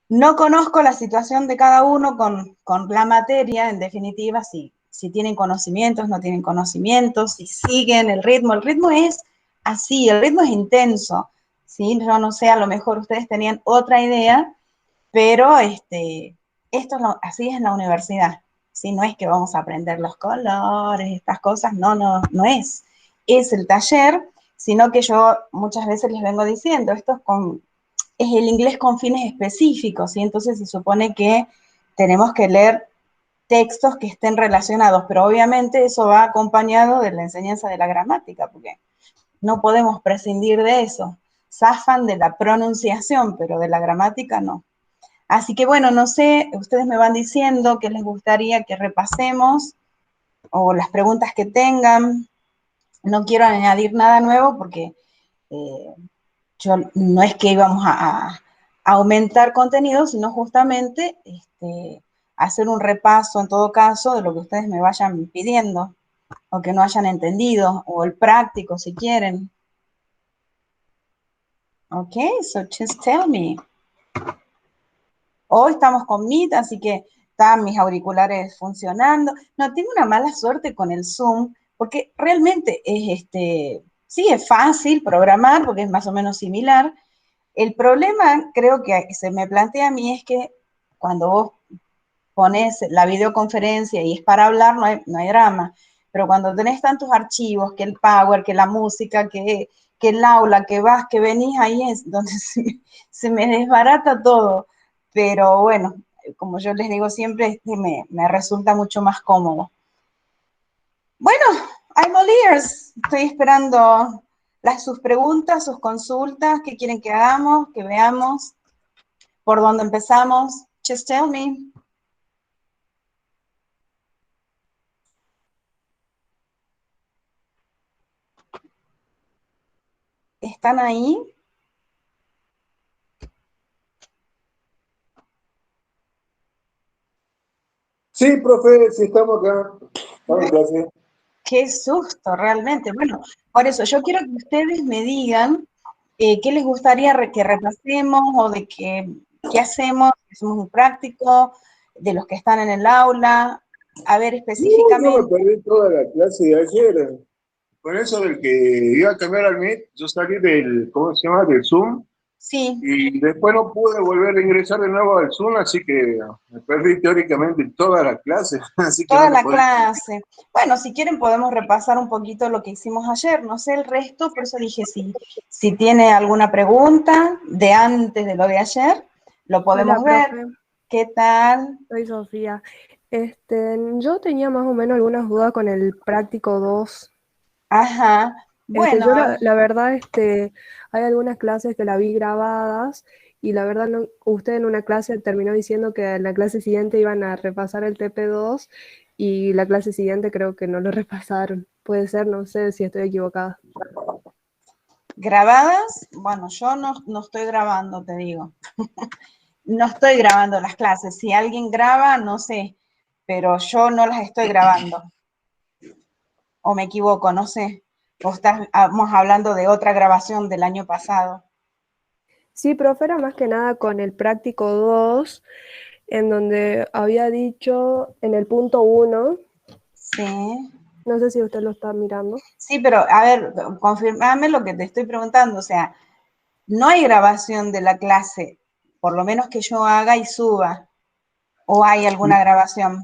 No conozco la situación de cada uno con la materia, en definitiva, si tienen conocimientos, no tienen conocimientos, si siguen el ritmo. El ritmo es así, el ritmo es intenso, ¿sí? Yo no sé, a lo mejor ustedes tenían otra idea, pero así es en la universidad, ¿sí? No es que vamos a aprender los colores, estas cosas, no es. Es el taller, sino que yo muchas veces les vengo diciendo, es el inglés con fines específicos, ¿sí? Entonces se supone que tenemos que leer textos que estén relacionados, pero obviamente eso va acompañado de la enseñanza de la gramática, porque no podemos prescindir de eso. Zafan de la pronunciación, pero de la gramática no. Así que bueno, no sé, ustedes me van diciendo qué les gustaría que repasemos o las preguntas que tengan. No quiero añadir nada nuevo porque eh, no es que íbamos a aumentar contenido, sino justamente hacer un repaso en todo caso de lo que ustedes me vayan pidiendo o que no hayan entendido, o el práctico si quieren. Ok, so just tell me. Hoy estamos con Meet, así que están mis auriculares funcionando. No, tengo una mala suerte con el Zoom, porque realmente sí es fácil programar, porque es más o menos similar. El problema, creo que se me plantea a mí, es que cuando vos pones la videoconferencia y es para hablar, no hay drama. Pero cuando tenés tantos archivos, que el Power, que la música, que el aula, que vas, que venís, ahí es donde se me desbarata todo. Pero bueno, como yo les digo siempre, me resulta mucho más cómodo. Bueno, I'm all ears. Estoy esperando sus preguntas, sus consultas, qué quieren que hagamos, que veamos, por dónde empezamos. Just tell me. ¿Están ahí? Sí, profe, sí estamos acá. Estamos en clase. Qué susto, realmente. Bueno, por eso yo quiero que ustedes me digan qué les gustaría que repasemos o de qué hacemos, si hacemos un práctico, de los que están en el aula, a ver Yo me específicamente. perdí toda la clase de ayer. Por eso del que iba a cambiar al Meet, yo salí del, ¿cómo se llama? Del Zoom. Sí, Y después no pude volver a ingresar de nuevo al Zoom, así que me perdí teóricamente toda la clase. Así que no toda te la podés. clase. Bueno, si quieren podemos repasar un poquito lo que hicimos ayer, no sé el resto, por eso dije si tiene alguna pregunta de antes de lo de ayer, lo Hola, podemos ver. profe, ¿Qué tal? soy Sofía. Yo tenía más o menos algunas dudas con el práctico 2. Ajá. Bueno, Yo la verdad, hay algunas clases que la vi grabadas y la verdad no, usted en una clase terminó diciendo que en la clase siguiente iban a repasar el TP2 y la clase siguiente creo que no lo repasaron. Puede ser, no sé si estoy equivocada. grabadas, bueno, yo no estoy grabando, te digo. No estoy grabando las clases. Si alguien graba, no sé, pero yo no las estoy grabando. O me equivoco, no sé. O estamos hablando de otra grabación del año pasado. Sí, profe, era más que nada con el práctico 2 en donde había dicho en el punto 1. Sí. No sé si usted lo está mirando. Sí, pero a ver, confirmame lo que te estoy preguntando. O sea, no hay grabación de la clase, por lo menos que yo haga y suba. ¿O hay alguna grabación?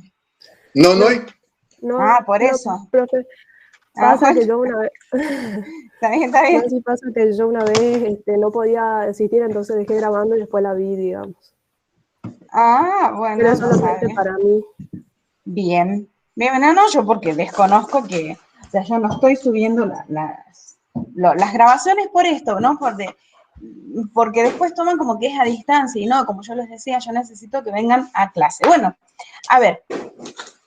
No, no No, hay. no, Ah, por no, eso. profe. Ah, Pasa bueno, que yo una vez, está bien, está no, bien. sí pasa que yo una vez no podía asistir, entonces dejé grabando y después la vi, digamos. Ah, Pero bueno, es no solamente sabía. para mí. Bien. Bien, no, yo porque desconozco o sea, yo no estoy subiendo las grabaciones por esto, ¿no? Porque después toman como que es a distancia y no, como yo les decía, yo necesito que vengan a clase. Bueno, a ver,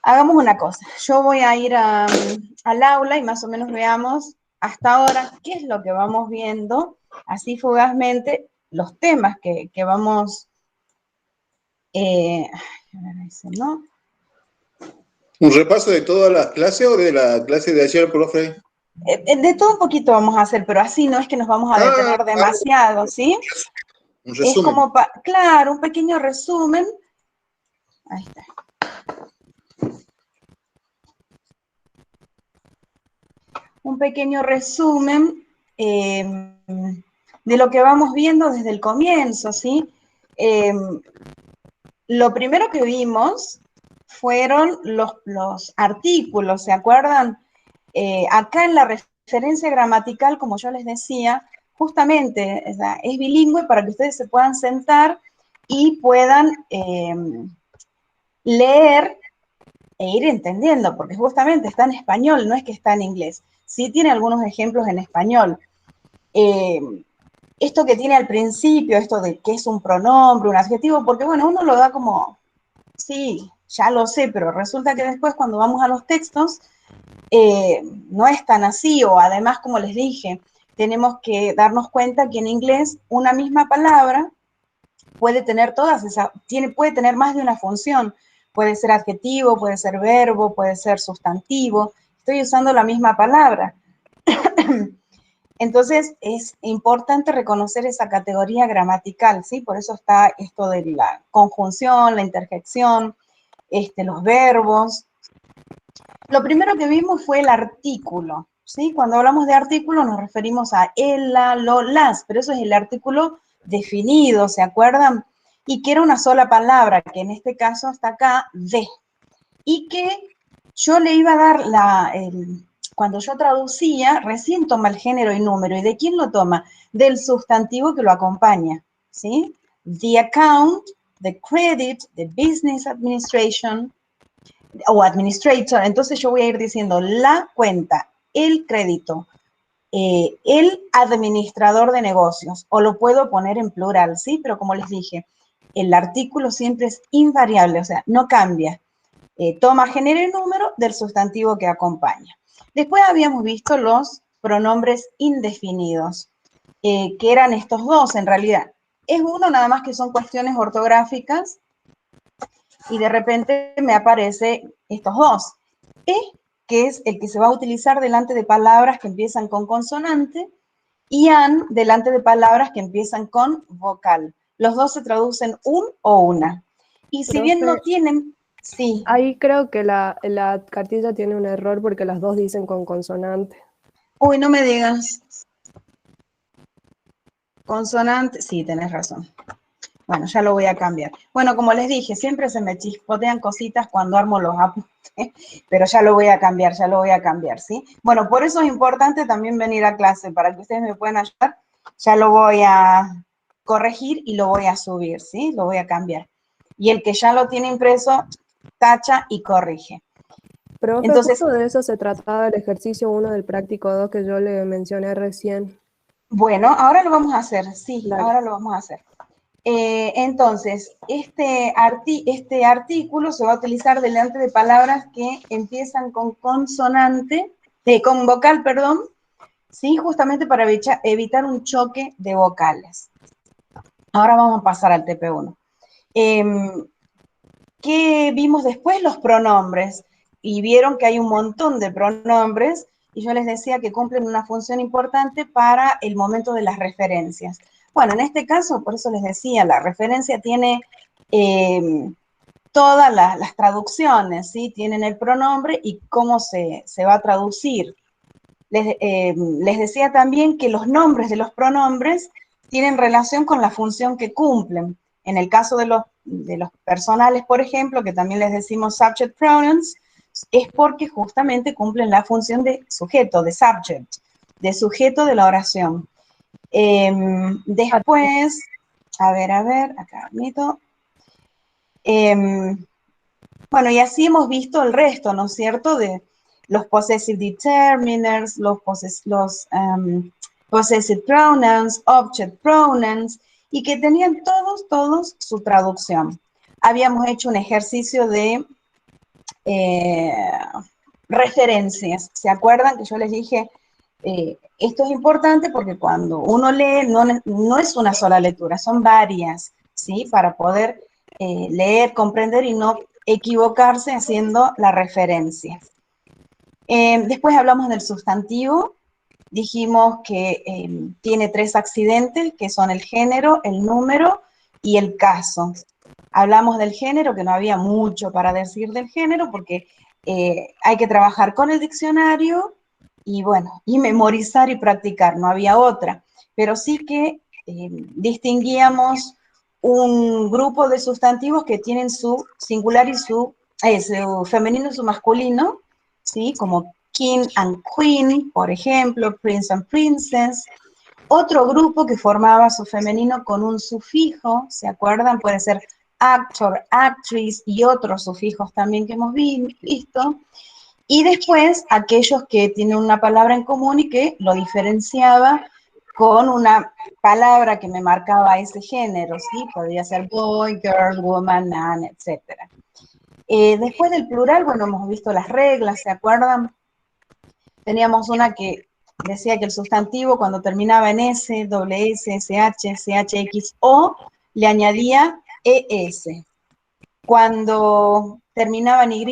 hagamos una cosa. Yo voy a ir al aula y más o menos veamos hasta ahora qué es lo que vamos viendo, así fugazmente, los temas que vamos, a ver, ¿no? ¿Un repaso de todas las clases o de la clase de ayer, profe? De todo un poquito vamos a hacer, pero así no es que nos vamos a Ah, detener demasiado, ¿sí? Un Es resumen. como, claro, un pequeño resumen. Ahí está. Un pequeño resumen de lo que vamos viendo desde el comienzo, ¿sí? Lo primero que vimos fueron los artículos, ¿se acuerdan? Acá en la referencia gramatical, como yo les decía, justamente es bilingüe para que ustedes se puedan sentar y puedan leer e ir entendiendo, porque justamente está en español, no es que está en inglés. Sí tiene algunos ejemplos en español. Esto que tiene al principio, esto de qué es un pronombre, un adjetivo, porque bueno, uno lo da como, sí, ya lo sé, pero resulta que después cuando vamos a los textos, no es tan así, o además, como les dije, tenemos que darnos cuenta que en inglés una misma palabra puede tener todas esas, puede tener más de una función, puede ser adjetivo, puede ser verbo, puede ser sustantivo, estoy usando la misma palabra. Entonces, es importante reconocer esa categoría gramatical, ¿sí? Por eso está esto de la conjunción, la interjección, los verbos. Lo primero que vimos fue el artículo, ¿sí? Cuando hablamos de artículo nos referimos a el, la, lo, las, pero eso es el artículo definido, ¿se acuerdan? Y que era una sola palabra, que en este caso está acá, de. Y que yo le iba a dar cuando yo traducía, recién toma el género y número. ¿Y de quién lo toma? Del sustantivo que lo acompaña, ¿sí? The account, the credit, the business administration, o administrator. Entonces yo voy a ir diciendo la cuenta, el crédito, el administrador de negocios, o lo puedo poner en plural, ¿sí? Pero como les dije, el artículo siempre es invariable, o sea, no cambia. Toma, género y número del sustantivo que acompaña. Después habíamos visto los pronombres indefinidos, que eran estos dos en realidad. Es uno nada más que son cuestiones ortográficas y de repente me aparece estos dos. Que es el que se va a utilizar delante de palabras que empiezan con consonante, y an delante de palabras que empiezan con vocal. Los dos se traducen un o una. Y si bien no Profe, tienen, sí. ahí creo que la cartilla tiene un error porque las dos dicen con consonante. Uy, no me digas. Consonante, sí, tenés razón. Bueno, ya lo voy a cambiar. Bueno, como les dije, siempre se me chispotean cositas cuando armo los apuntes, pero ya lo voy a cambiar, ¿sí? Bueno, por eso es importante también venir a clase, para que ustedes me puedan ayudar. Ya lo voy a corregir y lo voy a subir, ¿sí? Lo voy a cambiar. Y el que ya lo tiene impreso, tacha y corrige. Profe, Entonces, justo de eso se trataba el ejercicio 1 del práctico 2 que yo le mencioné recién. bueno, ahora lo vamos a hacer, sí, Dale. ahora lo vamos a hacer. Entonces, este artículo se va a utilizar delante de palabras que empiezan con consonante, con vocal, perdón, ¿sí? Justamente para evitar un choque de vocales. Ahora vamos a pasar al TP1. ¿Qué vimos después? Los pronombres. Y vieron que hay un montón de pronombres, y yo les decía que cumplen una función importante para el momento de las referencias. Bueno, en este caso, por eso les decía, la referencia tiene todas las traducciones, ¿sí? Tienen el pronombre y cómo se va a traducir. Les decía también que los nombres de los pronombres tienen relación con la función que cumplen. En el caso de los personales, por ejemplo, que también les decimos subject pronouns, es porque justamente cumplen la función de sujeto, de subject, de sujeto de la oración. Después, a ver, acá admito. Bueno, y así hemos visto el resto, ¿no es cierto?, de los possessive determiners, los possessive pronouns, object pronouns, y que tenían todos su traducción. Habíamos hecho un ejercicio de referencias. ¿Se acuerdan que yo les dije, esto es importante porque cuando uno lee, no es una sola lectura, son varias, ¿sí? Para poder leer, comprender y no equivocarse haciendo la referencia. Después hablamos del sustantivo, dijimos que tiene 3 accidentes, que son el género, el número y el caso. Hablamos del género, que no había mucho para decir del género, porque hay que trabajar con el diccionario y bueno, y memorizar y practicar, no había otra. Pero sí que distinguíamos un grupo de sustantivos que tienen su singular y su femenino y su masculino, ¿sí? Como king and queen, por ejemplo, prince and princess. Otro grupo que formaba su femenino con un sufijo, ¿se acuerdan? Puede ser actor, actress y otros sufijos también que hemos visto. Y después aquellos que tienen una palabra en común y que lo diferenciaba con una palabra que me marcaba ese género, ¿sí? Podría ser boy, girl, woman, man, etc. Después del plural, bueno, hemos visto las reglas, ¿se acuerdan? Teníamos una que decía que el sustantivo cuando terminaba en S, doble S, SH, CHX o le añadía ES. Cuando terminaba en Y,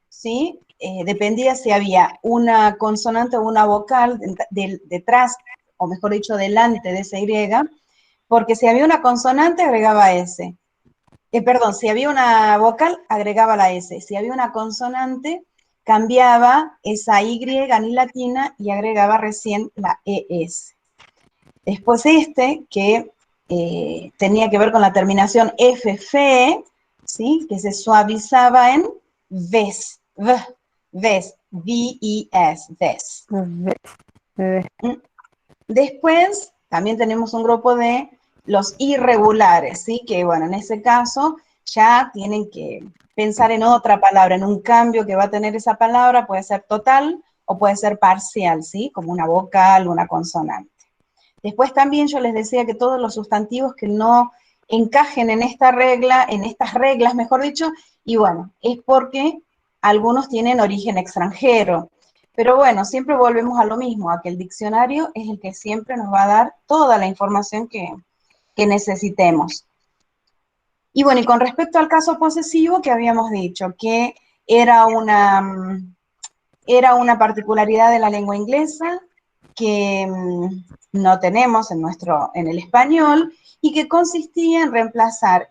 ¿sí? Dependía si había una consonante o una vocal detrás, o mejor dicho, delante de esa Y, porque si había una consonante agregaba S. Perdón, si había una vocal agregaba la S. Si había una consonante cambiaba esa Y ni latina y agregaba recién la ES. Después que tenía que ver con la terminación FF, ¿sí? Que se suavizaba en ves, ves, V-E-S, ves. Después también tenemos un grupo de los irregulares, ¿sí? Que bueno, en ese caso ya tienen que pensar en otra palabra, en un cambio que va a tener esa palabra, puede ser total o puede ser parcial, ¿sí? Como una vocal, una consonante. Después también yo les decía que todos los sustantivos que no encajen en esta regla, en estas reglas, mejor dicho, y bueno, es porque algunos tienen origen extranjero. Pero bueno, siempre volvemos a lo mismo, a que el diccionario es el que siempre nos va a dar toda la información que necesitemos. Y bueno, y con respecto al caso posesivo que habíamos dicho, que era una particularidad de la lengua inglesa que no tenemos en el español y que consistía en reemplazar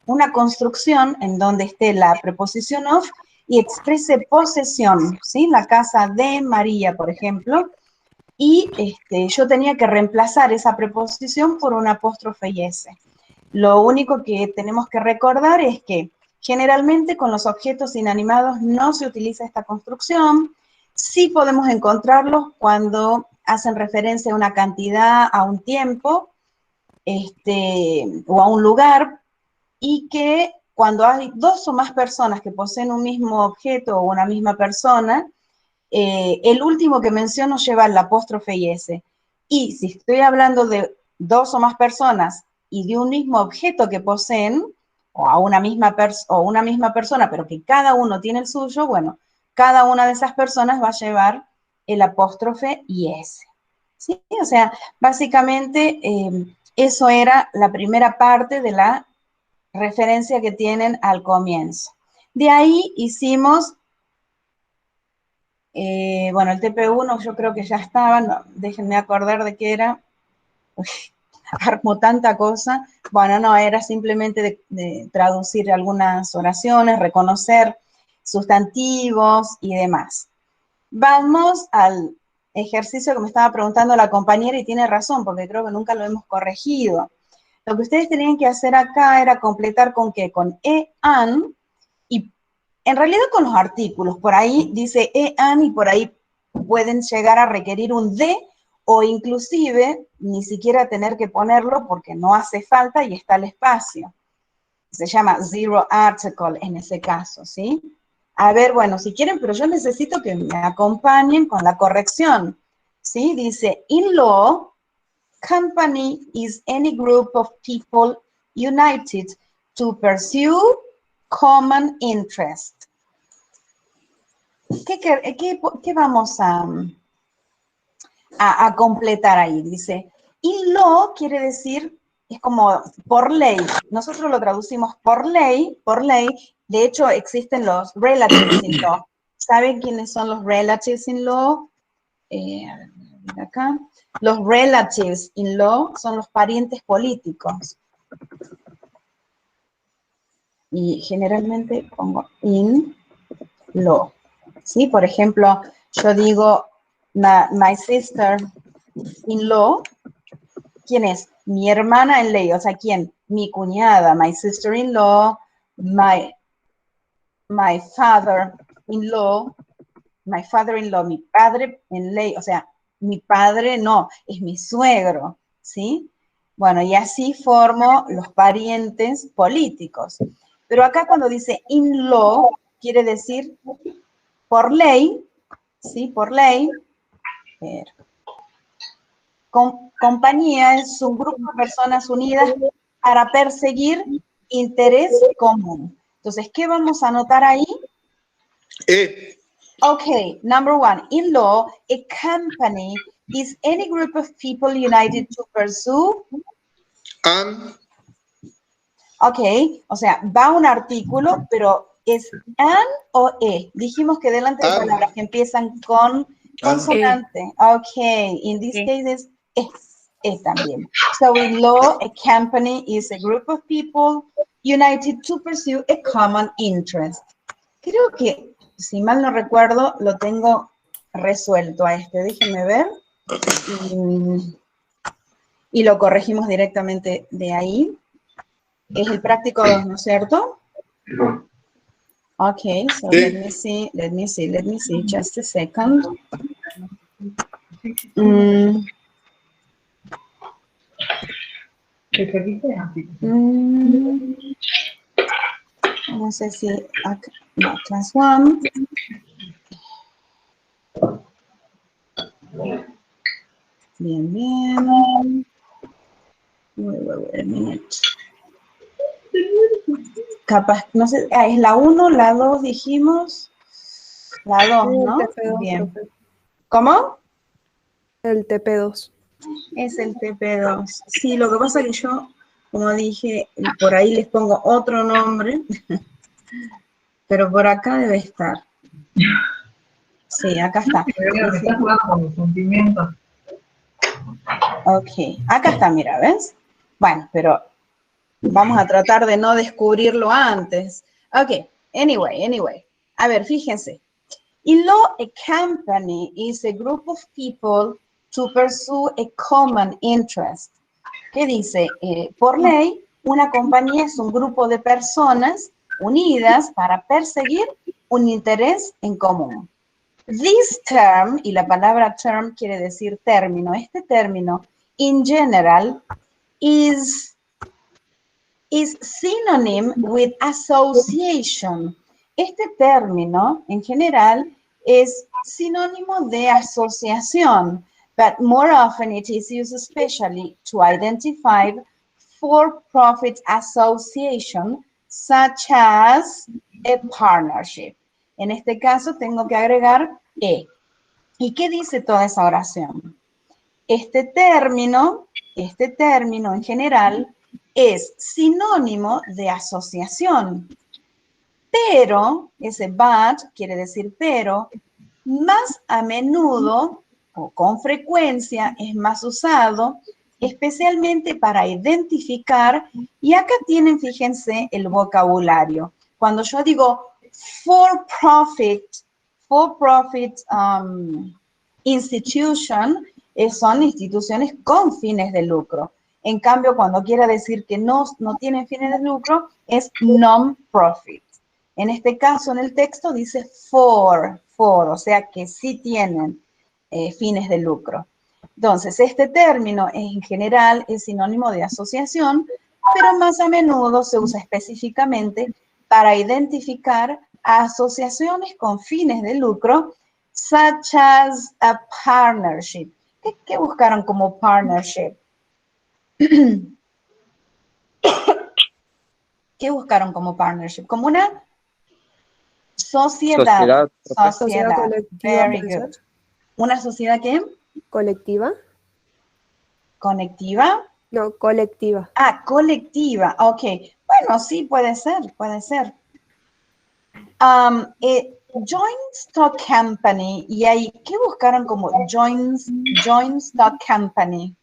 una construcción en donde esté la preposición of y exprese posesión, ¿sí? La casa de María, por ejemplo, y yo tenía que reemplazar esa preposición por una apóstrofe y S. Lo único que tenemos que recordar es que generalmente con los objetos inanimados no se utiliza esta construcción. Sí podemos encontrarlos cuando hacen referencia a una cantidad, a un tiempo, o a un lugar, y que cuando hay 2 o más personas que poseen un mismo objeto o una misma persona, el último que menciono lleva la apóstrofe y S. Y si estoy hablando de 2 o más personas y de un mismo objeto que poseen, o a una misma persona, pero que cada uno tiene el suyo, bueno, cada una de esas personas va a llevar el apóstrofe y S. ¿Sí? O sea, básicamente eso era la primera parte de la referencia que tienen al comienzo. De ahí hicimos bueno, el TP1 yo creo que ya estaba, no, déjenme acordar de qué era. Uy, armo tanta cosa. Bueno, no, era simplemente de traducir algunas oraciones, reconocer sustantivos y demás. Vamos al ejercicio que me estaba preguntando la compañera y tiene razón, porque creo que nunca lo hemos corregido. Lo que ustedes tenían que hacer acá era completar con qué, con an, y en realidad con los artículos, por ahí dice an y por ahí pueden llegar a requerir un de o inclusive ni siquiera tener que ponerlo porque no hace falta y está el espacio. Se llama zero article en ese caso, ¿sí? A ver, bueno, si quieren, pero yo necesito que me acompañen con la corrección, ¿sí? Dice, in law, company is any group of people united to pursue common interest. ¿Qué vamos a completar ahí? Dice, in law quiere decir, es como por ley. Nosotros lo traducimos por ley. De hecho, existen los relatives in law. ¿Saben quiénes son los relatives in law? a ver acá, los relatives in law son los parientes políticos. Y generalmente pongo in law. ¿Sí? Por ejemplo, yo digo my sister in law. ¿Quién es? Mi hermana en ley. O sea, ¿quién? Mi cuñada, my sister in law, my father-in-law, mi padre en ley, o sea, mi padre no, es mi suegro, ¿sí? Bueno, y así formo los parientes políticos. Pero acá cuando dice in-law, quiere decir por ley, ¿sí? Por ley. Compañía es un grupo de personas unidas para perseguir interés común. Entonces, ¿qué vamos a anotar ahí? Okay, number one, in law, a company is any group of people united to pursue. Okay, o sea, va un artículo, pero ¿es an o e? Dijimos que delante de palabras que empiezan con consonante. Okay, in this case es también. So in law, a company is a group of people united to pursue a common interest. Creo que, si mal no recuerdo, lo tengo resuelto a este. Déjenme ver. Y lo corregimos directamente de ahí. Es el práctico 2, ¿no es cierto? Okay, so let me see, just a second. No sé si acá, no, class 1. Bien, bien. Wait a minute. Capaz, no sé, es la 1, la 2 dijimos. La 2, ¿no? TP2, bien. profe. ¿Cómo? El TP2. Es el TP2. Sí, lo que pasa es que yo, como dije, por ahí les pongo otro nombre, pero por acá debe estar. Sí, acá está. Me estás jugando con mis sentimientos. Ok, acá está, mira, ¿ves? Bueno, pero vamos a tratar de no descubrirlo antes. Ok, anyway. A ver, fíjense. In law, a company is a group of people to pursue a common interest. ¿Qué dice? Por ley, una compañía es un grupo de personas unidas para perseguir un interés en común. This term, y la palabra term quiere decir término, este término, in general, is synonym with association. Este término, en general, es sinónimo de asociación, but more often it is used especially to identify for-profit association, such as a partnership. En este caso tengo que agregar E. ¿Y qué dice toda esa oración? Este término en general es sinónimo de asociación. Pero, ese but quiere decir pero, más a menudo o con frecuencia es más usado, especialmente para identificar, y acá tienen, fíjense, el vocabulario. Cuando yo digo for-profit institution, son instituciones con fines de lucro. En cambio, cuando quiera decir que no tienen fines de lucro, es non-profit. En este caso, en el texto dice for, o sea que sí tienen fines de lucro. Entonces, este término en general es sinónimo de asociación, pero más a menudo se usa específicamente para identificar a asociaciones con fines de lucro, such as a partnership. ¿Qué buscaron como partnership? ¿Qué buscaron como partnership? Como una sociedad. Sociedad colectiva. Very good. ¿Una sociedad qué? ¿Colectiva? ¿Conectiva? No, colectiva. Ah, colectiva, ok. Bueno, sí, puede ser. joint stock company, y ahí, ¿qué buscaron como joint stock company?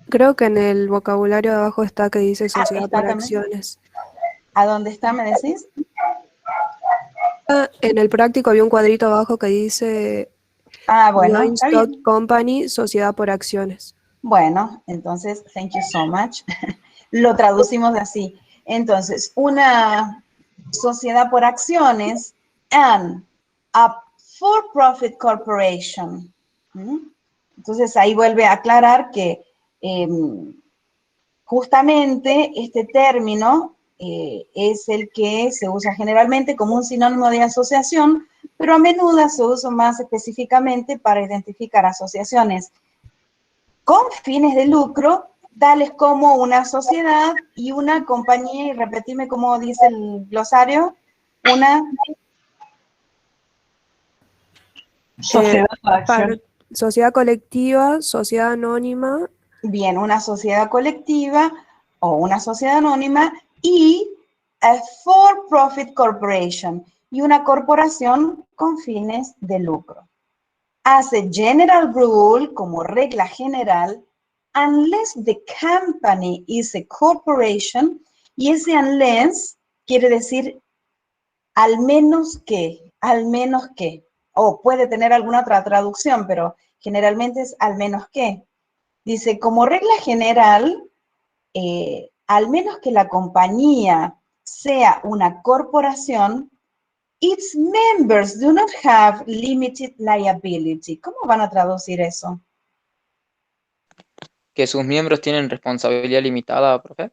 Creo que en el vocabulario de abajo está que dice sociedad ¿está por también? acciones. ¿A dónde está, me decís? En el práctico había un cuadrito abajo que dice Bueno, Joint está Stock bien. Company, sociedad por acciones. Bueno, entonces, thank you so much. Lo traducimos así. Entonces, una sociedad por acciones and a for-profit corporation. Entonces, ahí vuelve a aclarar que justamente este término es el que se usa generalmente como un sinónimo de asociación, pero a menudo se usa más específicamente para identificar asociaciones con fines de lucro, tales como una sociedad y una compañía, y repetime cómo dice el glosario, una Sociedad por acción. Sociedad colectiva, sociedad anónima. Bien, una sociedad colectiva o una sociedad anónima y a for-profit corporation y una corporación con fines de lucro. As a general rule, como regla general, unless the company is a corporation, y ese unless quiere decir al menos que, o puede tener alguna otra traducción, pero generalmente es al menos que. Dice, como regla general, al menos que la compañía sea una corporación, its members do not have limited liability. ¿Cómo van a traducir eso? Que sus miembros tienen responsabilidad limitada, profe.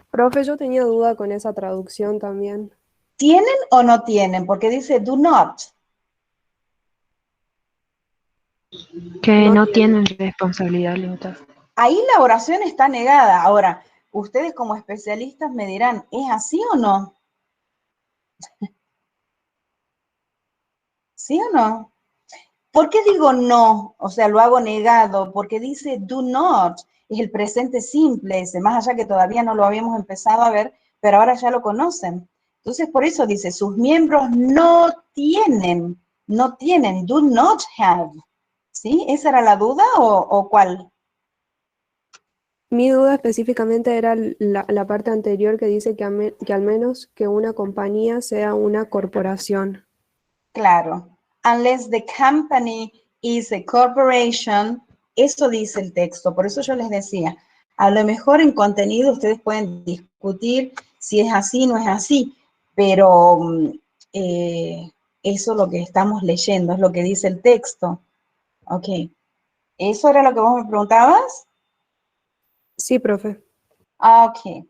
Profe, yo tenía duda con esa traducción también. ¿Tienen o no tienen? Porque dice do not. Que No no tiene. tienen responsabilidad limitada. Ahí la oración está negada. Ahora, ustedes como especialistas me dirán, ¿es así o no? ¿Sí o no? ¿Por qué digo no? O sea, lo hago negado, porque dice do not, es el presente simple ese, más allá que todavía no lo habíamos empezado a ver, pero ahora ya lo conocen. Entonces, por eso dice, sus miembros no tienen, do not have. ¿Sí? ¿Esa era la duda o cuál? Mi duda específicamente era la parte anterior que dice que al menos que una compañía sea una corporación. Claro. Unless the company is a corporation, eso dice el texto. Por eso yo les decía, a lo mejor en contenido ustedes pueden discutir si es así o no es así, pero eso es lo que estamos leyendo, es lo que dice el texto. Ok. ¿Eso era lo que vos me preguntabas? Sí, profe. Okay,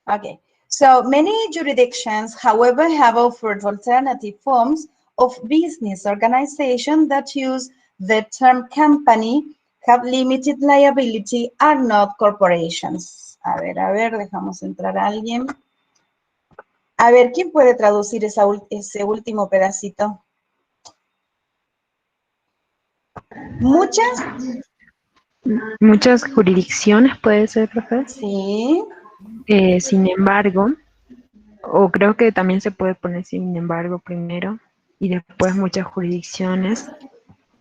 okay. So many jurisdictions, however, have offered alternative forms of business organization that use the term company, have limited liability, are not corporations. A ver, dejamos entrar a alguien. A ver, ¿quién puede traducir ese último pedacito? Muchas jurisdicciones puede ser, profe. Sí. Sin embargo, o creo que también se puede poner sin embargo primero y después muchas jurisdicciones.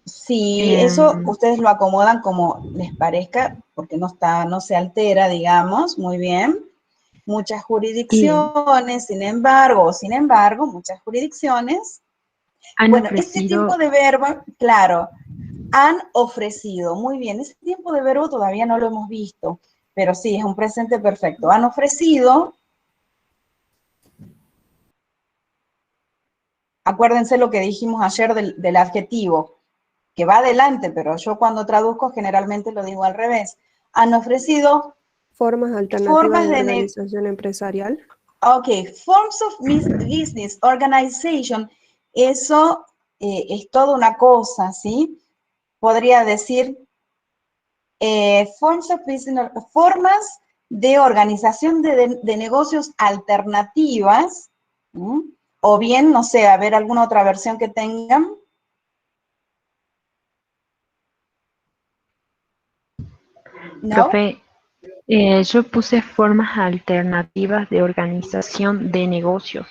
Sí, eso ustedes lo acomodan como les parezca, porque no se altera, digamos, muy bien. Muchas jurisdicciones, sin embargo, muchas jurisdicciones. Han Bueno, este ofrecido, tiempo de verbo, claro, han ofrecido, muy bien, ese tiempo de verbo todavía no lo hemos visto, pero sí, es un presente perfecto. Han ofrecido, acuérdense lo que dijimos ayer del adjetivo, que va adelante, pero yo cuando traduzco generalmente lo digo al revés. Han ofrecido Formas alternativas formas de de organización empresarial. Ok, forms of business organization, eso es toda una cosa, ¿sí? Podría decir formas de organización de negocios alternativas, ¿sí? O bien, no sé, a ver alguna otra versión que tengan. ¿No? profe, yo puse formas alternativas de organización de negocios.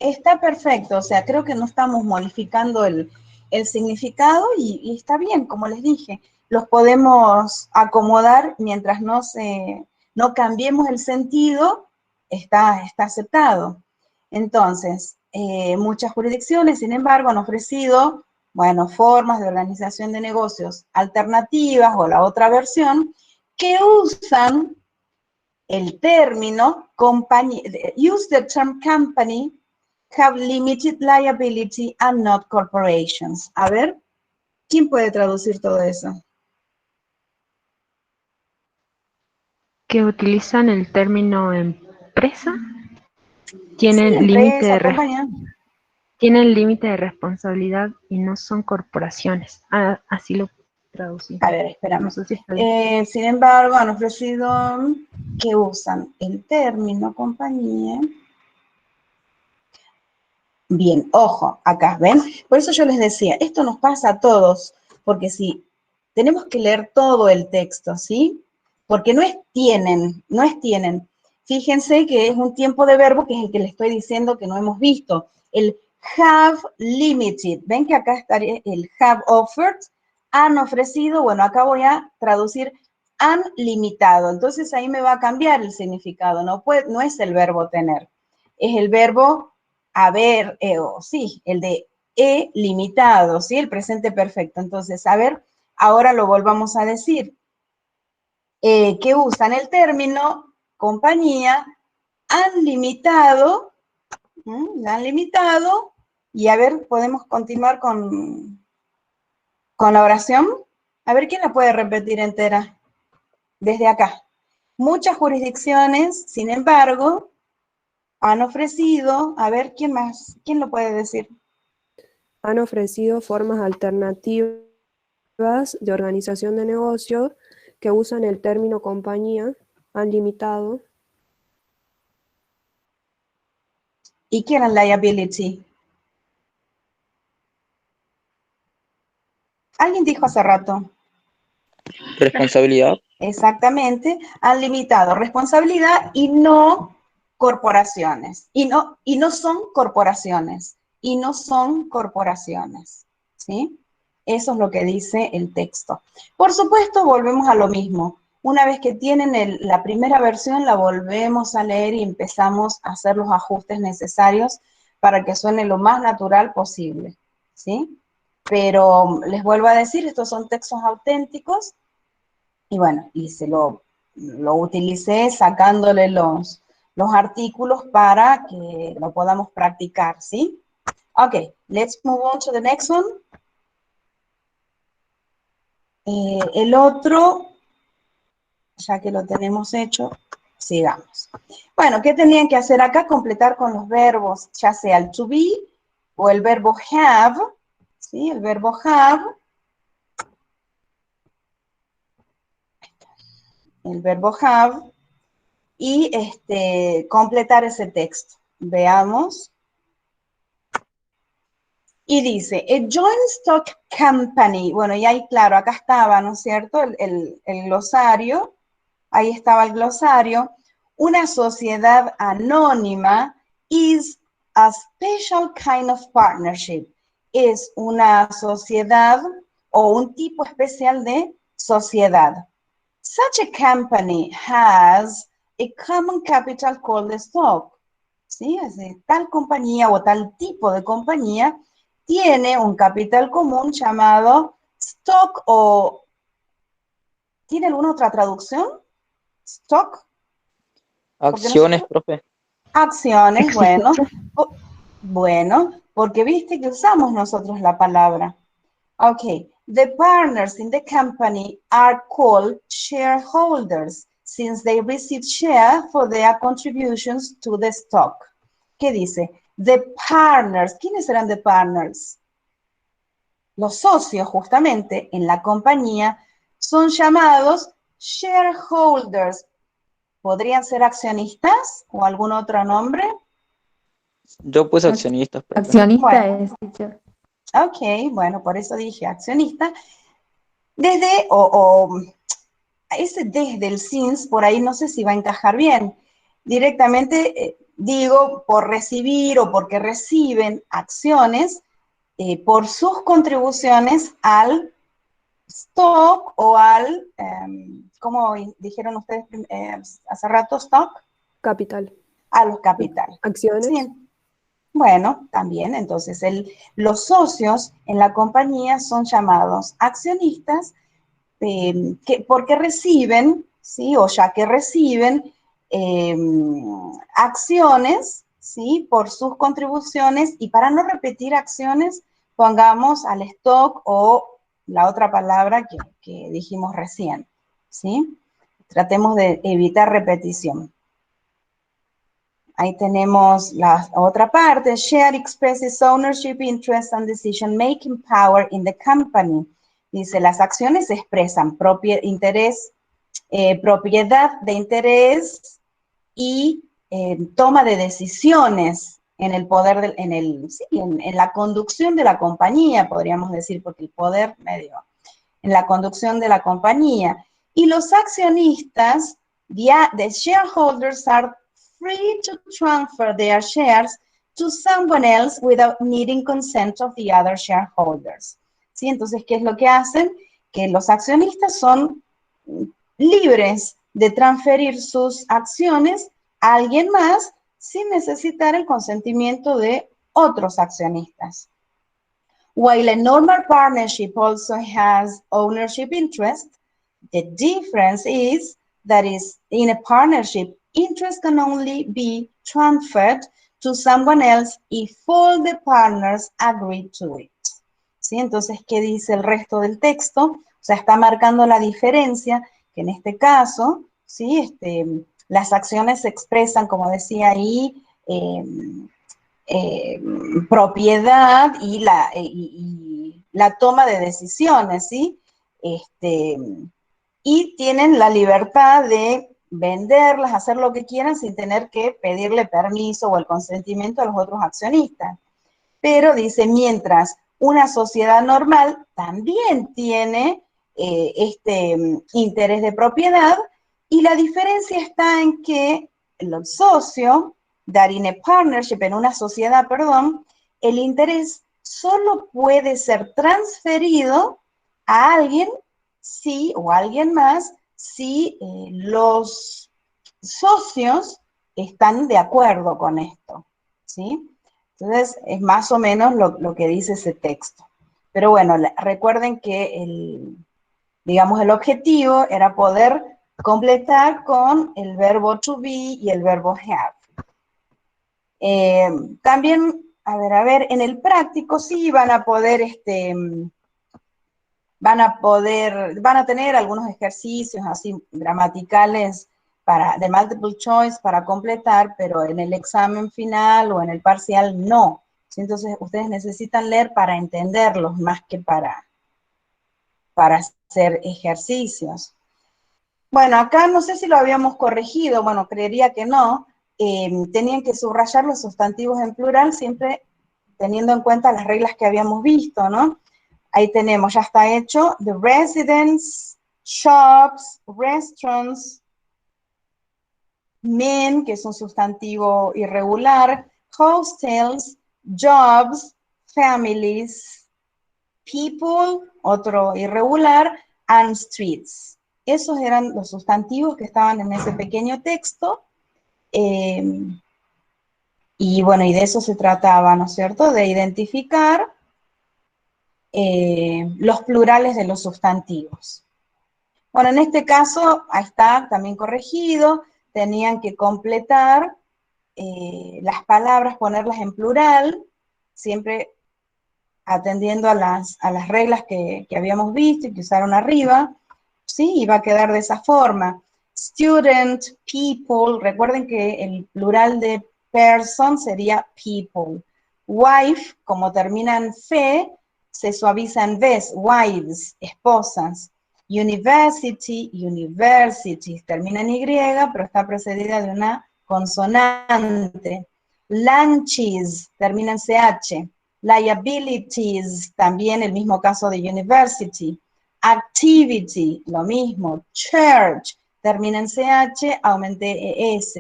está perfecto, o sea, creo que no estamos modificando el significado y está bien, como les dije, los podemos acomodar mientras no cambiemos el sentido, está aceptado. Entonces, muchas jurisdicciones, sin embargo, han ofrecido, bueno, formas de organización de negocios alternativas o la otra versión que usan el término use the term company, have limited liability and not corporations. A ver, ¿quién puede traducir todo eso? Que utilizan el término empresa, Sí, tienen empresa, compañía. tienen límite de responsabilidad y no son corporaciones. Así lo traducí. A ver, espérame. No sé si está bien. Sin embargo, han ofrecido que usan el término compañía. Bien, ojo, acá, ¿ven? Por eso yo les decía, esto nos pasa a todos, porque si tenemos que leer todo el texto, ¿sí? Porque no es tienen. Fíjense que es un tiempo de verbo que es el que les estoy diciendo que no hemos visto. El have limited. ¿Ven que acá estaría el have offered? Han ofrecido, bueno, acá voy a traducir han limitado. Entonces ahí me va a cambiar el significado. No es el verbo tener, es el verbo haber, sí, el de he limitado, ¿sí? El presente perfecto. Entonces, a ver, ahora lo volvamos a decir. Que usan el término compañía, han limitado, y a ver, podemos continuar con la oración. A ver, ¿quién la puede repetir entera? Desde acá. Muchas jurisdicciones, sin embargo, han ofrecido, a ver, ¿quién más? ¿Quién lo puede decir? Han ofrecido formas alternativas de organización de negocio que usan el término compañía, han limitado. ¿Y qué era liability? Alguien dijo hace rato. Responsabilidad. Exactamente, han limitado responsabilidad y no corporaciones. Y no son corporaciones. Y no son corporaciones. ¿Sí? Eso es lo que dice el texto. Por supuesto, volvemos a lo mismo. Una vez que tienen la primera versión, la volvemos a leer y empezamos a hacer los ajustes necesarios para que suene lo más natural posible. ¿Sí? Pero les vuelvo a decir, estos son textos auténticos. Y bueno, y lo utilicé sacándole los artículos para que lo podamos practicar, ¿sí? Ok, let's move on to the next one. El otro, ya que lo tenemos hecho, sigamos. Bueno, ¿qué tenían que hacer acá? Completar con los verbos, ya sea el to be o el verbo have, ¿sí? El verbo have. El verbo have. Y completar ese texto. Veamos. Y dice, a joint stock company. Bueno, y ahí, claro, acá estaba, ¿no es cierto? El glosario. Ahí estaba el glosario. Una sociedad anónima is a special kind of partnership. Es una sociedad o un tipo especial de sociedad. Such a company has a common capital called the stock. ¿Sí? Tal compañía o tal tipo de compañía tiene un capital común llamado stock o... ¿Tiene alguna otra traducción? Stock. Acciones, profe. Acciones, bueno. Bueno, porque viste que usamos nosotros la palabra. Ok, the partners in the company are called shareholders since they receive share for their contributions to the stock. ¿Qué dice? The partners, ¿quiénes serán the partners? Los socios, justamente, en la compañía son llamados shareholders. ¿Podrían ser accionistas o algún otro nombre? Yo puse accionistas, profe. Accionista Bueno. es, teacher. Ok, bueno, por eso dije accionista. Desde, ese desde el since, por ahí no sé si va a encajar bien. Directamente digo, por recibir o porque reciben acciones por sus contribuciones al stock o al, ¿cómo dijeron ustedes hace rato? Stock. Capital. A los capital. Acciones. Sí. Bueno, también, entonces, los socios en la compañía son llamados accionistas porque reciben, ¿sí? O ya que reciben acciones, ¿sí? Por sus contribuciones, y para no repetir acciones, pongamos al stock o la otra palabra que dijimos recién, ¿sí? Tratemos de evitar repetición. Ahí tenemos la otra parte. Share expresses ownership, interest, and decision-making power in the company. Dice, las acciones expresan propiedad de interés y toma de decisiones en el poder, en la conducción de la compañía, podríamos decir, porque el poder en la conducción de la compañía. Y los accionistas, the shareholders are free to transfer their shares to someone else without needing consent of the other shareholders. ¿Sí? Entonces, ¿qué es lo que hacen? Que los accionistas son libres de transferir sus acciones a alguien más sin necesitar el consentimiento de otros accionistas. While a normal partnership also has ownership interest, the difference is that in a partnership, interest can only be transferred to someone else if all the partners agree to it. ¿Sí? Entonces, ¿qué dice el resto del texto? O sea, está marcando la diferencia, que en este caso, ¿sí? Las acciones se expresan, como decía ahí, propiedad y la toma de decisiones, ¿sí? Y tienen la libertad de venderlas, hacer lo que quieran sin tener que pedirle permiso o el consentimiento a los otros accionistas. Pero dice, mientras una sociedad normal también tiene interés de propiedad, y la diferencia está en que el socio, that in a partnership, en una sociedad, perdón, el interés solo puede ser transferido a alguien, sí, o a alguien más, si los socios están de acuerdo con esto, ¿sí? Entonces, es más o menos lo que dice ese texto. Pero bueno, recuerden que digamos, el objetivo era poder completar con el verbo to be y el verbo have. También, a ver, en el práctico sí van a poder, van a tener algunos ejercicios así gramaticales de multiple choice para completar, pero en el examen final o en el parcial no. Entonces, ustedes necesitan leer para entenderlos más que para hacer ejercicios. Bueno, acá no sé si lo habíamos corregido, bueno, creería que no. Tenían que subrayar los sustantivos en plural, siempre teniendo en cuenta las reglas que habíamos visto, ¿no? Ahí tenemos, ya está hecho, the residents, shops, restaurants, men, que es un sustantivo irregular, hostels, jobs, families, people, otro irregular, and streets. Esos eran los sustantivos que estaban en ese pequeño texto. Y bueno, y de eso se trataba, ¿no es cierto? De identificar los plurales de los sustantivos. Bueno, en este caso, ahí está también corregido, tenían que completar las palabras, ponerlas en plural, siempre atendiendo a las reglas que habíamos visto y que usaron arriba, ¿sí? Y va a quedar de esa forma. Student, people, recuerden que el plural de person sería people. Wife, como termina en fe, se suaviza en ves, wives, esposas. University, universities, termina en Y, pero está precedida de una consonante. Lunches, termina en CH. Liabilities, también el mismo caso de university. Activity, lo mismo. Church, termina en CH, aumenté ES.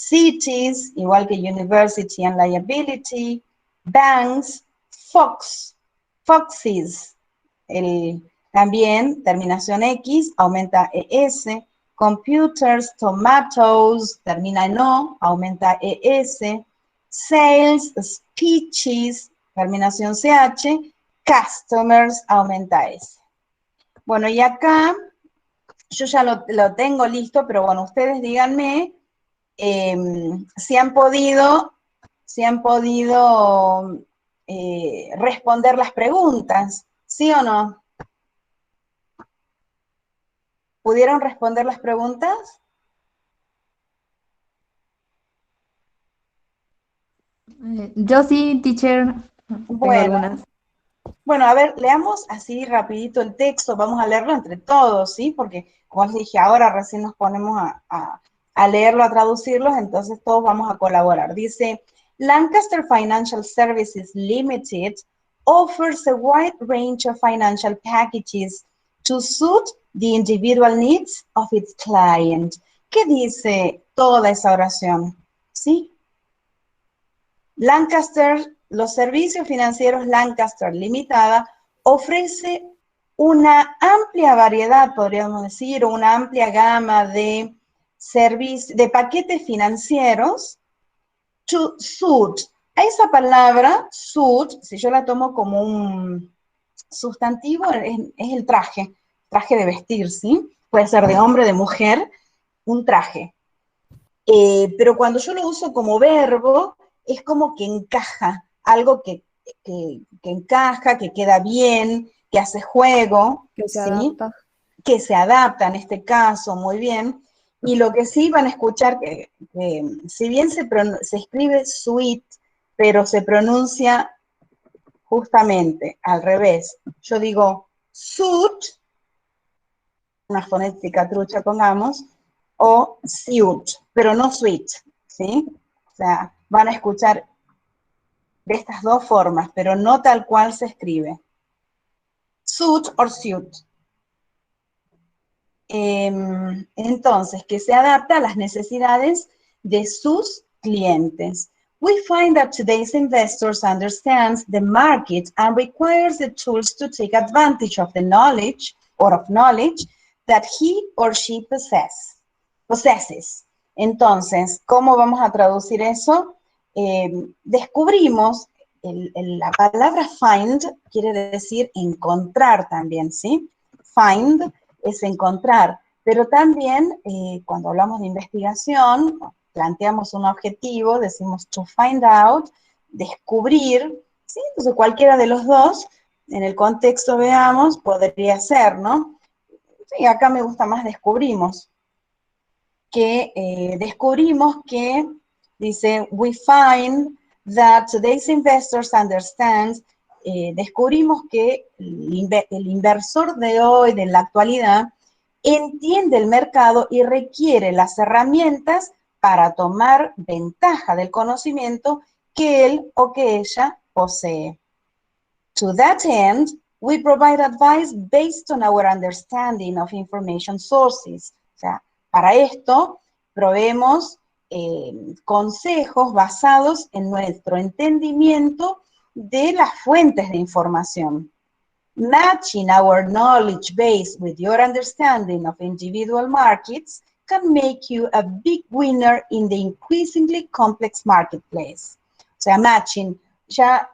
cities, igual que university and liability, banks, foxes, también terminación X, aumenta ES, computers, tomatoes, termina en O, aumenta ES, sales, speeches, terminación CH, customers, aumenta S. Bueno, y acá yo ya lo tengo listo, pero bueno, ustedes díganme si han podido responder las preguntas, ¿sí o no? ¿Pudieron responder las preguntas? Yo sí, teacher. Tengo algunas. Bueno, a ver, leamos así rapidito el texto, vamos a leerlo entre todos, ¿sí? Porque, como les dije, ahora recién nos ponemos a leerlo, a traducirlos, entonces todos vamos a colaborar. Dice, Lancaster Financial Services Limited offers a wide range of financial packages to suit the individual needs of its client. ¿Qué dice toda esa oración? ¿Sí? Lancaster, los servicios financieros Lancaster Limitada ofrece una amplia variedad, podríamos decir, o una amplia gama de paquetes financieros to suit. A esa palabra, suit, si yo la tomo como un sustantivo, es el traje de vestir, ¿sí? Puede ser de hombre, de mujer, un traje. Pero cuando yo lo uso como verbo, es como que encaja, algo que encaja, que queda bien, que hace juego, Que se ¿sí? adapta. Que se adapta en este caso, muy bien. Y lo que sí van a escuchar, que si bien se escribe sweet, pero se pronuncia justamente al revés. Yo digo suit, una fonética trucha pongamos, o suit, pero no sweet, ¿sí? O sea, van a escuchar de estas dos formas, pero no tal cual se escribe. Suit or suit. Entonces, que se adapta a las necesidades de sus clientes. We find that today's investors understands the market and requires the tools to take advantage of the knowledge that he or she possesses. Entonces, ¿cómo vamos a traducir eso? Descubrimos, la palabra find quiere decir encontrar también, ¿sí? Find es encontrar, pero también cuando hablamos de investigación, planteamos un objetivo, decimos to find out, descubrir, ¿sí? Entonces cualquiera de los dos, en el contexto veamos, podría ser, ¿no? Sí, acá me gusta más descubrimos, que dice, we find that today's investors understand, descubrimos que el inversor de hoy, de la actualidad, entiende el mercado y requiere las herramientas para tomar ventaja del conocimiento que él o que ella posee. To that end, we provide advice based on our understanding of information sources. O sea, para esto proveemos consejos basados en nuestro entendimiento de las fuentes de información. Matching our knowledge base with your understanding of individual markets can make you a big winner in the increasingly complex marketplace. O sea, matching, ya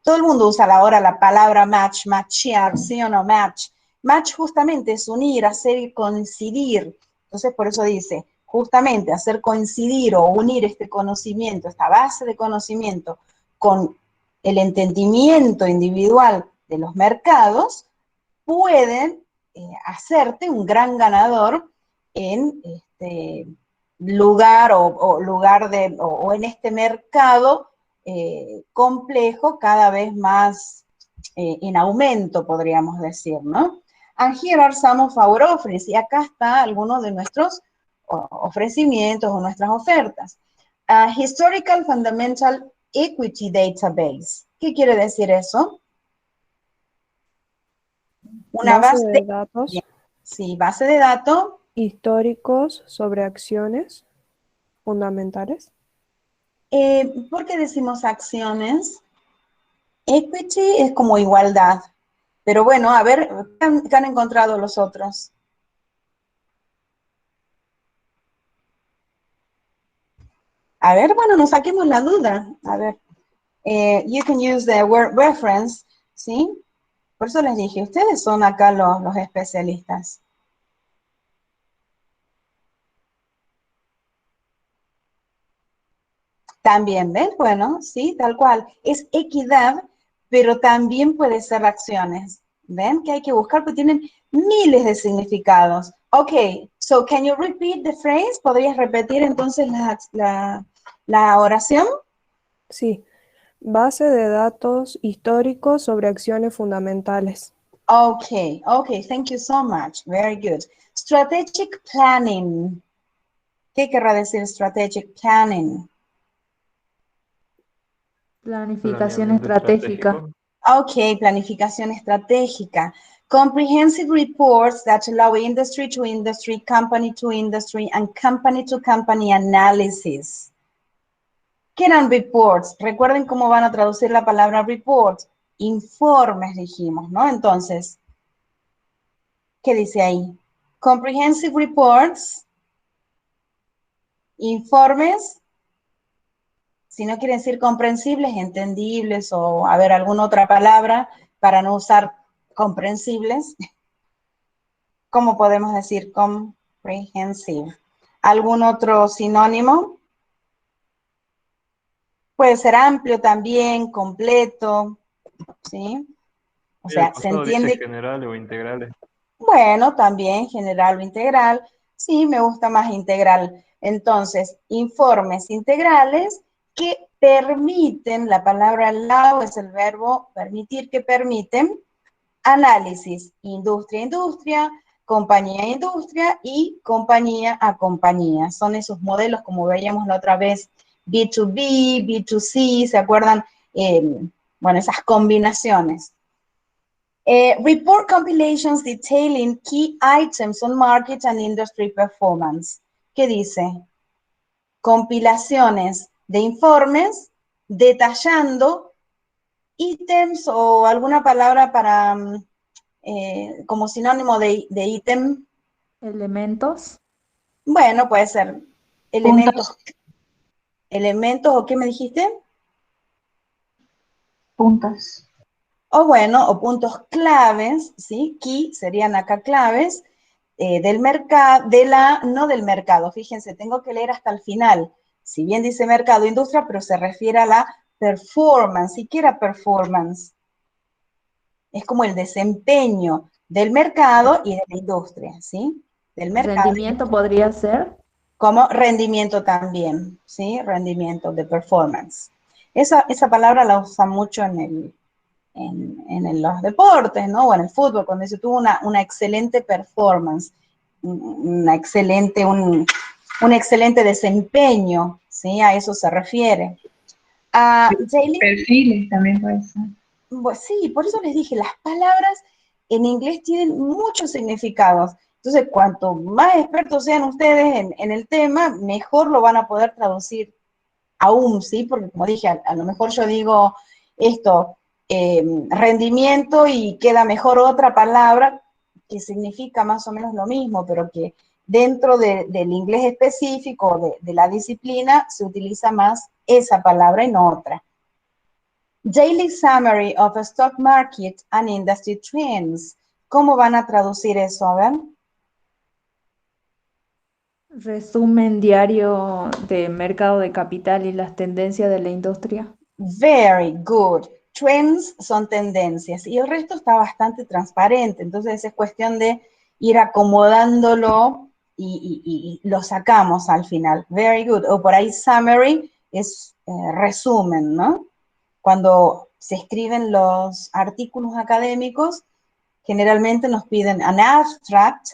todo el mundo usa ahora la palabra match, matchear, ¿sí o no? Match. Match justamente es unir, hacer coincidir. Entonces, por eso dice, justamente hacer coincidir o unir este conocimiento, esta base de conocimiento, con el entendimiento individual de los mercados, pueden hacerte un gran ganador en este lugar o en este mercado complejo, cada vez más en aumento, podríamos decir, ¿no? And here are some of our offerings. Y acá está algunos de nuestros ofrecimientos o nuestras ofertas. Historical Fundamental Equity Database. ¿Qué quiere decir eso? Una Base de datos. Sí, base de datos históricos sobre acciones fundamentales. ¿Por qué decimos acciones? Equity es como igualdad. Pero bueno, a ver, ¿qué han encontrado los otros? A ver, bueno, nos saquemos la duda. A ver, you can use the word reference, ¿sí? Por eso les dije, ustedes son acá los especialistas. También, ¿ven? Bueno, sí, tal cual. Es equidad, pero también puede ser acciones. ¿Ven? Que hay que buscar, porque tienen miles de significados. Ok, so can you repeat the phrase? ¿Podrías repetir entonces la oración? Sí, base de datos históricos sobre acciones fundamentales. Okay, thank you so much. Very good. Strategic planning. ¿Qué querrá decir strategic planning? Planificación Planeamiento estratégica. estratégico. Okay, planificación estratégica. Comprehensive reports that allow industry to industry, company to industry, and company to company analysis. ¿Qué eran reports? Recuerden cómo van a traducir la palabra report. Informes, dijimos, ¿no? Entonces, ¿qué dice ahí? Comprehensive reports, informes, si no quieren decir comprensibles, entendibles o, a ver, alguna otra palabra para no usar comprensibles. ¿Cómo podemos decir comprehensive? ¿Algún otro sinónimo? Puede ser amplio también, completo, ¿sí? O Sí, el sea, se pasado dice entiende. generales o integrales. Bueno, también general o integral. Sí, me gusta más integral. Entonces, informes integrales que permiten, la palabra allow es el verbo permitir, que permiten análisis industria a industria, compañía a industria y compañía a compañía. Son esos modelos como veíamos la otra vez, B2B, B2C, ¿se acuerdan? Bueno, esas combinaciones. Report compilations detailing key items on market and industry performance. ¿Qué dice? Compilaciones de informes detallando ítems o alguna palabra para como sinónimo de ítem. Elementos. Bueno, puede ser elementos. ¿Elementos o qué me dijiste? Puntos. O bueno, o puntos claves, ¿sí? Key serían acá claves del mercado, no del mercado, fíjense, tengo que leer hasta el final. Si bien dice mercado, industria, pero se refiere a la performance. ¿Y qué era performance? Es como el desempeño del mercado y de la industria, ¿sí? Del mercado. Rendimiento podría ser. Como rendimiento también, ¿sí? Rendimiento de performance. Esa palabra la usan mucho en los deportes, ¿no? O en el fútbol, cuando se tuvo una excelente performance, un excelente desempeño, ¿sí? A eso se refiere. Perfiles también puede ser. Sí, por eso les dije, las palabras en inglés tienen muchos significados. Entonces, cuanto más expertos sean ustedes en el tema, mejor lo van a poder traducir aún, ¿sí? Porque como dije, a lo mejor yo digo esto, rendimiento, y queda mejor otra palabra que significa más o menos lo mismo, pero que dentro del inglés específico, de la disciplina, se utiliza más esa palabra y no otra. Daily Summary of a Stock Market and Industry Trends. ¿Cómo van a traducir eso? A ver. Resumen diario de mercado de capital y las tendencias de la industria. Very good. Trends son tendencias y el resto está bastante transparente. Entonces es cuestión de ir acomodándolo y lo sacamos al final. Very good. O por ahí summary es resumen, ¿no? Cuando se escriben los artículos académicos, generalmente nos piden an abstract,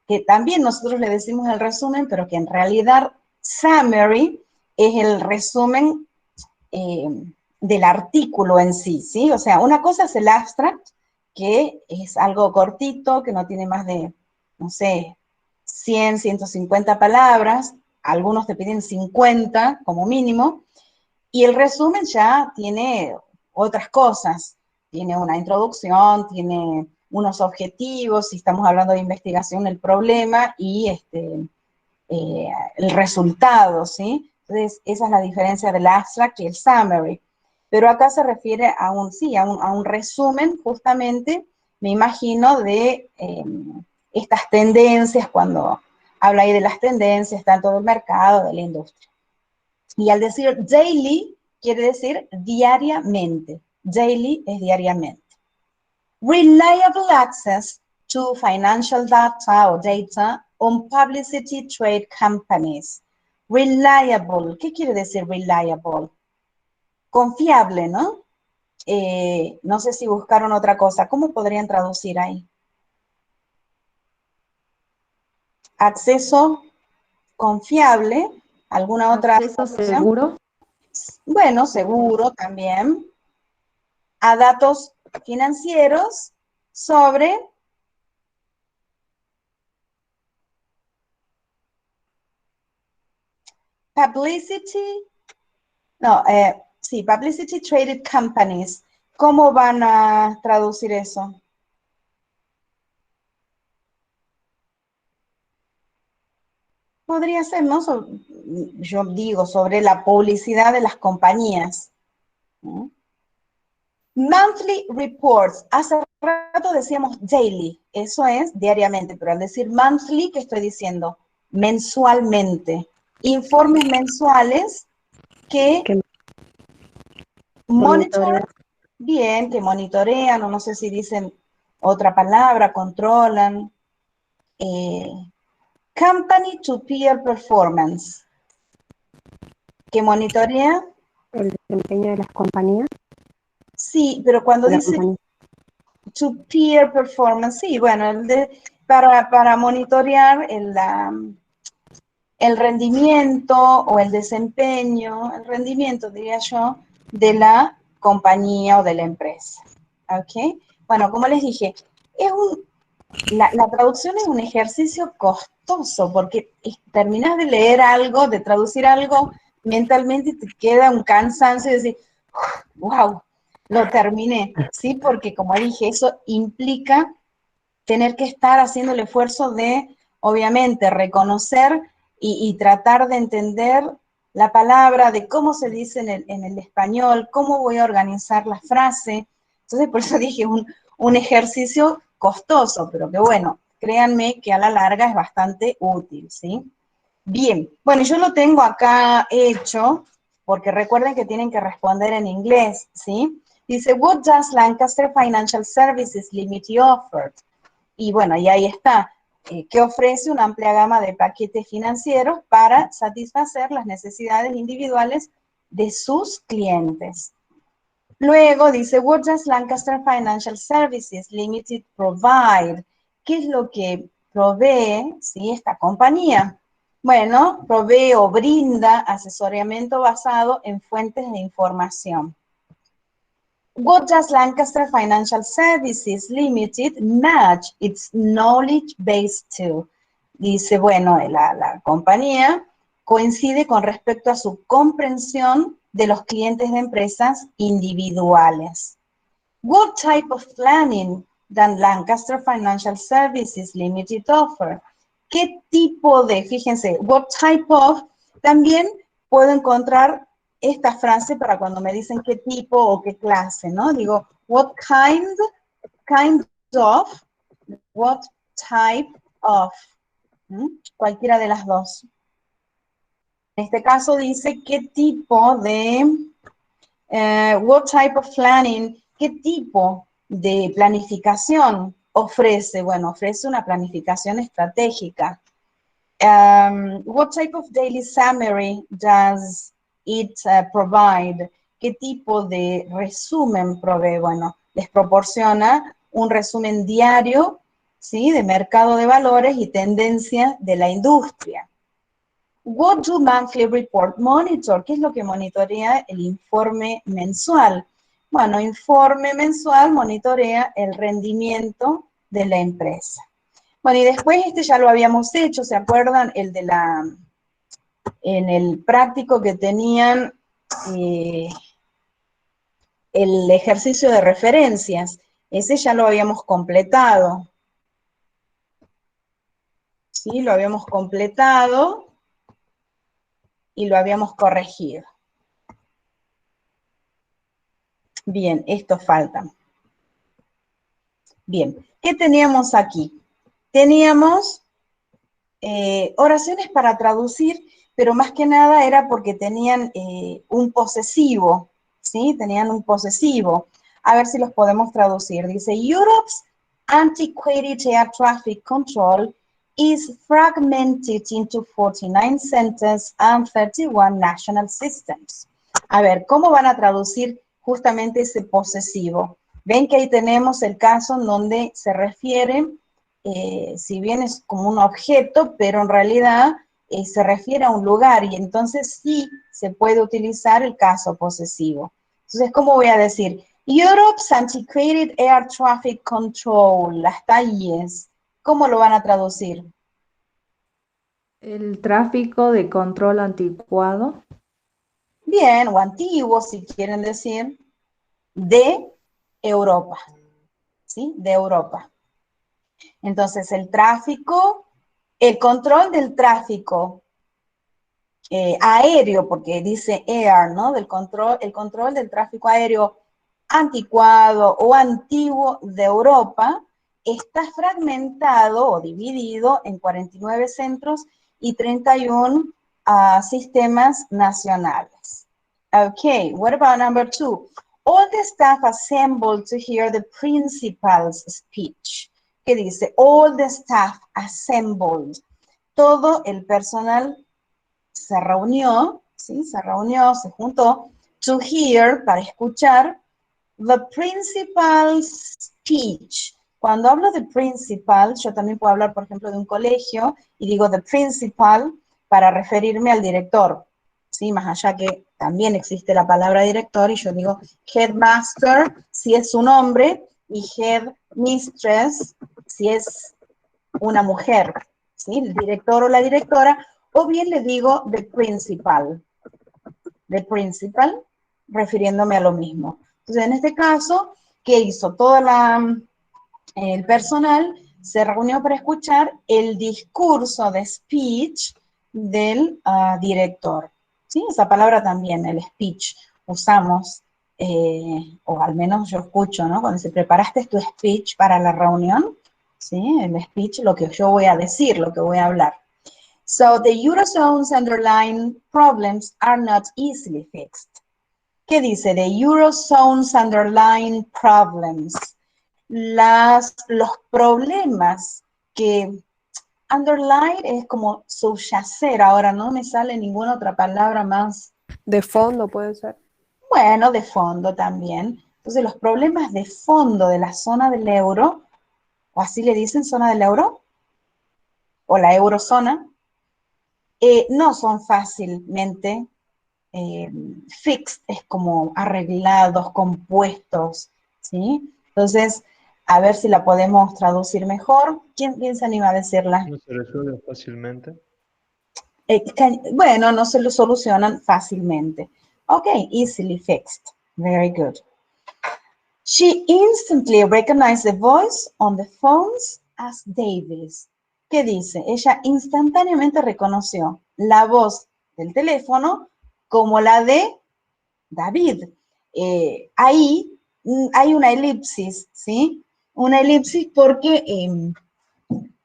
que también nosotros le decimos el resumen, pero que en realidad summary es el resumen del artículo en sí, ¿sí? O sea, una cosa es el abstract, que es algo cortito, que no tiene más de, no sé, 100, 150 palabras, algunos te piden 50 como mínimo, y el resumen ya tiene otras cosas, tiene una introducción, tiene unos objetivos, si estamos hablando de investigación, el problema y el resultado, ¿sí? Entonces, esa es la diferencia del abstract y el summary. Pero acá se refiere a un resumen, justamente, me imagino, de estas tendencias, cuando habla ahí de las tendencias, tanto del mercado, de la industria. Y al decir daily, quiere decir diariamente. Daily es diariamente. Reliable access to financial data o data on publicity trade companies. Reliable, ¿qué quiere decir reliable? Confiable, ¿no? No sé si buscaron otra cosa. ¿Cómo podrían traducir ahí? Acceso confiable. ¿Alguna otra Acceso traducción? seguro. Bueno, seguro también. A datos financieros sobre publicity, no, sí, publicity traded companies. ¿Cómo van a traducir eso? Podría ser, ¿no? Yo digo, sobre la publicidad de las compañías, ¿no? Monthly reports. Hace rato decíamos daily, eso es diariamente, pero al decir monthly, ¿qué estoy diciendo? Mensualmente. Informes mensuales que Que monitoran, monitorea. bien, que monitorean, o no sé si dicen otra palabra, controlan. Company to peer performance, que monitorea. El desempeño de las compañías. Sí, pero cuando De la dice compañía. to peer performance, sí, bueno, para monitorear el rendimiento o el desempeño, el rendimiento, diría yo, de la compañía o de la empresa. ¿Ok? Bueno, como les dije, la traducción es un ejercicio costoso porque terminas de leer algo, de traducir algo mentalmente y te queda un cansancio y decir, wow, lo terminé, ¿sí? Porque como dije, eso implica tener que estar haciendo el esfuerzo de, obviamente, reconocer y tratar de entender la palabra, de cómo se dice en el español, cómo voy a organizar la frase. Entonces, por eso dije, un ejercicio costoso, pero que bueno, créanme que a la larga es bastante útil, ¿sí? Bien, bueno, yo lo tengo acá hecho, porque recuerden que tienen que responder en inglés, ¿sí? Dice, what does Lancaster Financial Services Limited offer? Y bueno, y ahí está, que ofrece una amplia gama de paquetes financieros para satisfacer las necesidades individuales de sus clientes. Luego dice, what does Lancaster Financial Services Limited provide? ¿Qué es lo que provee, ¿sí?, esta compañía? Bueno, provee o brinda asesoramiento basado en fuentes de información. What does Lancaster Financial Services Limited match its knowledge base to? Dice, bueno, la compañía coincide con respecto a su comprensión de los clientes de empresas individuales. What type of planning does Lancaster Financial Services Limited offer? ¿Qué tipo de, fíjense, what type of, también puedo encontrar esta frase para cuando me dicen qué tipo o qué clase, ¿no? Digo, what kind of, what type of, cualquiera de las dos. En este caso dice qué tipo de, what type of planning, qué tipo de planificación ofrece. Bueno, ofrece una planificación estratégica. What type of daily summary does it provide? ¿Qué tipo de resumen provee? Bueno, les proporciona un resumen diario, ¿sí?, de mercado de valores y tendencias de la industria. What do monthly report monitor? ¿Qué es lo que monitorea el informe mensual? Bueno, informe mensual monitorea el rendimiento de la empresa. Bueno, y después este ya lo habíamos hecho, ¿se acuerdan? El de en el práctico que tenían el ejercicio de referencias. Ese ya lo habíamos completado. ¿Sí? Lo habíamos completado y lo habíamos corregido. Bien, esto falta. Bien, ¿qué teníamos aquí? Teníamos oraciones para traducir, pero más que nada era porque tenían un posesivo, ¿sí? Tenían un posesivo. A ver si los podemos traducir. Dice, Europe's antiquated air traffic control is fragmented into 49 centers and 31 national systems. A ver, ¿cómo van a traducir justamente ese posesivo? Ven que ahí tenemos el caso en donde se refiere, si bien es como un objeto, pero en realidad se refiere a un lugar y entonces sí se puede utilizar el caso posesivo. Entonces, ¿cómo voy a decir? Europe's antiquated air traffic control, hasta ahí es. ¿Cómo lo van a traducir? El tráfico de control anticuado. Bien, o antiguo, si quieren decir, de Europa, ¿sí? De Europa. Entonces, el tráfico, el control del tráfico aéreo, porque dice air, ¿no? El control del tráfico aéreo anticuado o antiguo de Europa está fragmentado o dividido en 49 centros y 31 sistemas nacionales. Okay, what about number 2? All the staff assembled to hear the principal's speech. ¿Qué dice? All the staff assembled. Todo el personal se reunió, ¿sí? Se reunió, se juntó, to hear, para escuchar, the principal's speech. Cuando hablo de principal, yo también puedo hablar, por ejemplo, de un colegio, y digo the principal para referirme al director, ¿sí? Más allá que también existe la palabra director, y yo digo headmaster, si es un hombre, y headmistress, si es una mujer, ¿sí? El director o la directora, o bien le digo the principal, refiriéndome a lo mismo. Entonces, en este caso, ¿qué hizo? El personal se reunió para escuchar el discurso de speech del director. ¿Sí? Esa palabra también, el speech, usamos, o al menos yo escucho, ¿no? Cuando se preparaste tu speech para la reunión, ¿sí? El speech, lo que yo voy a decir, lo que voy a hablar. So, the Eurozone's underlying problems are not easily fixed. ¿Qué dice? The Eurozone's underlying problems. Los problemas que underline es como subyacer, ahora no me sale ninguna otra palabra más. De fondo puede ser. Bueno, de fondo también. Entonces, los problemas de fondo de la zona del euro, o así le dicen, zona del euro, o la eurozona, no son fácilmente fixed, es como arreglados, compuestos, ¿sí? Entonces, a ver si la podemos traducir mejor. ¿Quién se anima a decirla? No se resuelve fácilmente. Bueno, no se lo solucionan fácilmente. Ok, easily fixed. Very good. She instantly recognized the voice on the phones as Davis. ¿Qué dice? Ella instantáneamente reconoció la voz del teléfono como la de David. Ahí hay una elipsis, ¿sí? Una elipsis porque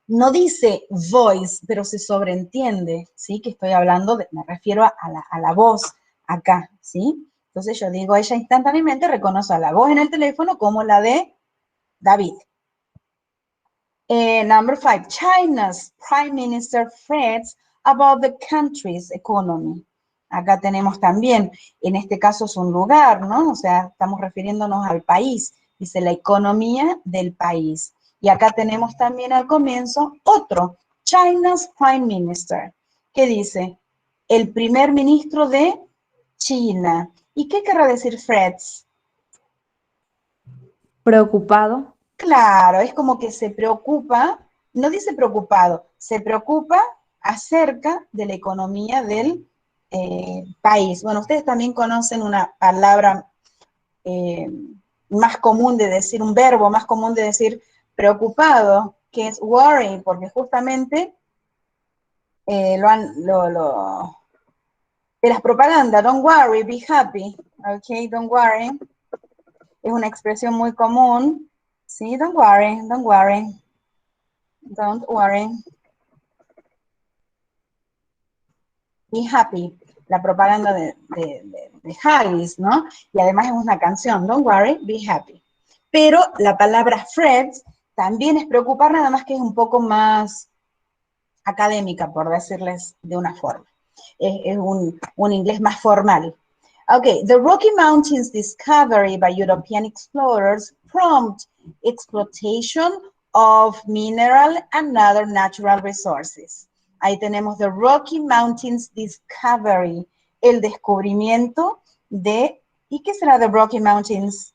no dice voice, pero se sobreentiende, ¿sí? Que estoy hablando, me refiero a la voz acá, ¿sí? Entonces yo digo, ella instantáneamente reconoce a la voz en el teléfono como la de David. Number 5, China's Prime Minister frets about the country's economy. Acá tenemos también, en este caso es un lugar, ¿no? O sea, estamos refiriéndonos al país. Dice la economía del país. Y acá tenemos también al comienzo otro, China's Prime Minister, que dice, el primer ministro de China. ¿Y qué querrá decir frets? Preocupado. Claro, es como que se preocupa no dice preocupado, se preocupa acerca de la economía del país. Bueno, ustedes también conocen una palabra más común de decir, un verbo más común de decir preocupado, que es worry, porque justamente de las propagandas, don't worry, be happy, ok, don't worry, es una expresión muy común, sí, don't worry, don't worry, don't worry, be happy, la propaganda de Haggis, ¿no? Y además es una canción, don't worry, be happy. Pero la palabra fret también es preocupar, nada más que es un poco más académica, por decirles de una forma. Es un inglés más formal. Okay, the Rocky Mountains discovery by European explorers prompt exploitation of mineral and other natural resources. Ahí tenemos the Rocky Mountains discovery, el descubrimiento de, ¿y qué será the Rocky Mountains?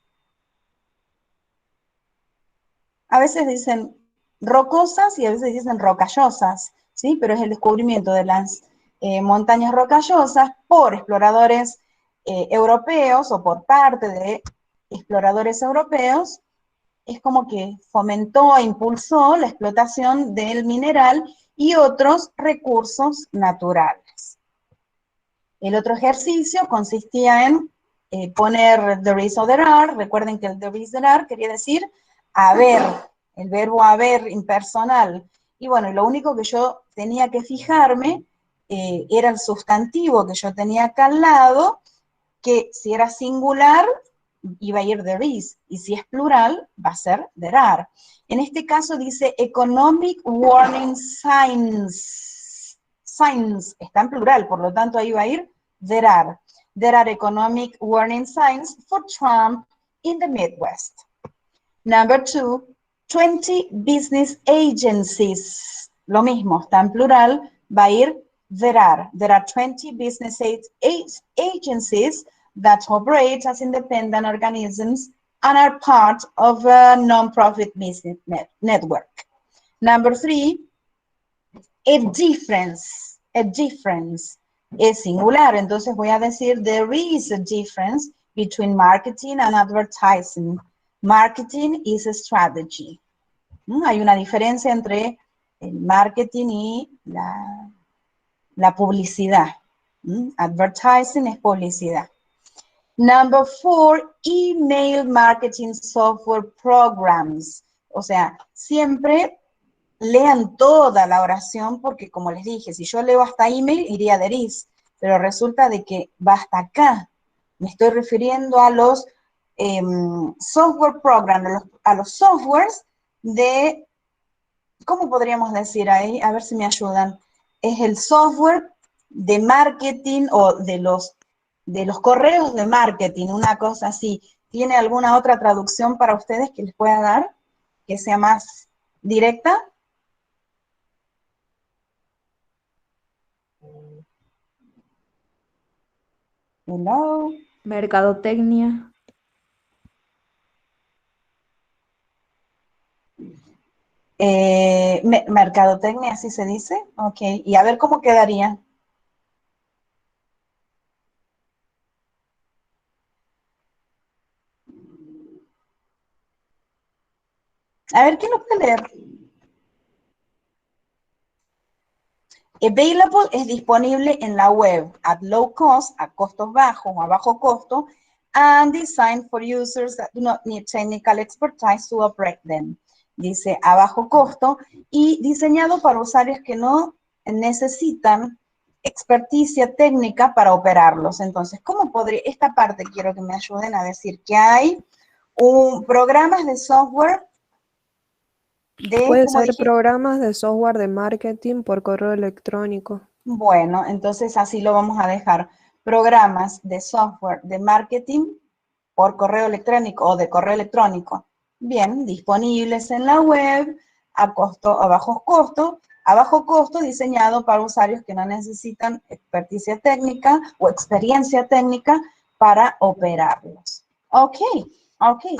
A veces dicen rocosas y a veces dicen rocallosas, ¿sí? Pero es el descubrimiento de las montañas rocallosas por exploradores europeos o por parte de exploradores europeos, es como que fomentó e impulsó la explotación del mineral y otros recursos naturales. El otro ejercicio consistía en poner there is o there are. Recuerden que el there is, there are quería decir haber, el verbo haber impersonal. Y bueno, lo único que yo tenía que fijarme era el sustantivo que yo tenía acá al lado, que si era singular, iba a ir there is, y si es plural, va a ser there are. En este caso dice economic warning signs. Signs está en plural, por lo tanto ahí va a ir there are. There are economic warning signs for Trump in the Midwest. Number 2, 20 business agencies. Lo mismo, está en plural, va a ir there are. There are 20 business agencies that operate as independent organisms and are part of a non-profit business network. Number 3, a difference. A difference es singular, entonces voy a decir there is a difference between marketing and advertising. Marketing is a strategy. Hay una diferencia entre el marketing y la publicidad. Advertising es publicidad. Number 4, email marketing software programs. O sea, siempre lean toda la oración porque, como les dije, si yo leo hasta email, iría there is, pero resulta de que va hasta acá. Me estoy refiriendo a los software programs, a los softwares de, ¿cómo podríamos decir ahí? A ver si me ayudan. Es el software de marketing o de los correos de marketing, una cosa así. ¿Tiene alguna otra traducción para ustedes que les pueda dar? Que sea más directa. Hello. Mercadotecnia. Mercadotecnia, así se dice. Ok, y a ver cómo quedaría. A ver, ¿quién lo puede leer? Available es disponible en la web at low cost, a costos bajos o a bajo costo, and designed for users that do not need technical expertise to operate them. Dice a bajo costo y diseñado para usuarios que no necesitan experticia técnica para operarlos. Entonces, ¿cómo podría? Esta parte quiero que me ayuden a decir que hay programas de software Puede ser programas de software de marketing por correo electrónico. Bueno, entonces así lo vamos a dejar. Programas de software de marketing por correo electrónico o de correo electrónico. Bien, disponibles en la web a bajo costo, diseñado para usuarios que no necesitan experticia técnica o experiencia técnica para operarlos. Ok,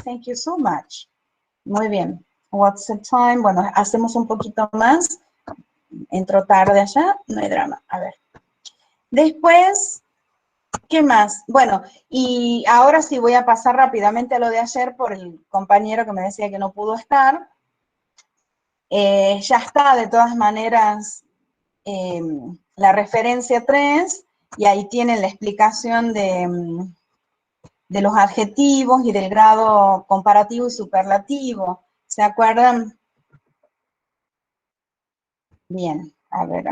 thank you so much. Muy bien. What's the time? Bueno, hacemos un poquito más. Entro tarde allá, no hay drama. A ver. Después, ¿qué más? Bueno, y ahora sí voy a pasar rápidamente a lo de ayer por el compañero que me decía que no pudo estar. Ya está, de todas maneras, la referencia 3, y ahí tienen la explicación de los adjetivos y del grado comparativo y superlativo. ¿Se acuerdan? Bien, a ver,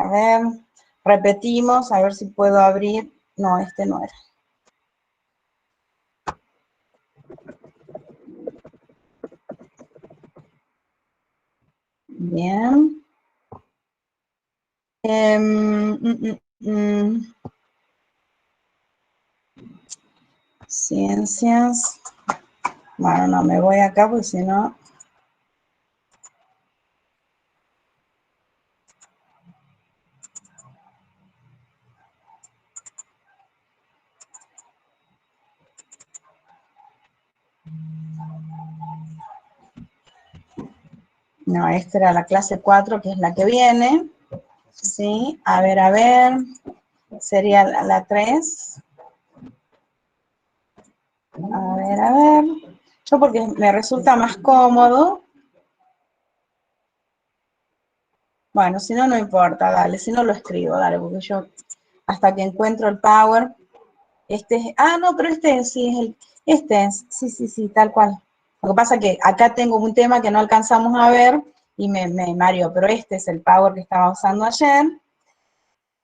repetimos, a ver si puedo abrir. No, este no era. Bien. Ciencias. Bueno, no me voy acá porque si no... No, esta era la clase 4, que es la que viene. Sí, a ver. Sería la 3. A ver. Yo porque me resulta más cómodo. Bueno, si no, no importa, dale. Si no, lo escribo, dale, porque yo hasta que encuentro el Power. No, pero sí, sí, tal cual. Lo que pasa es que acá tengo un tema que no alcanzamos a ver y me mareó, pero este es el Power que estaba usando ayer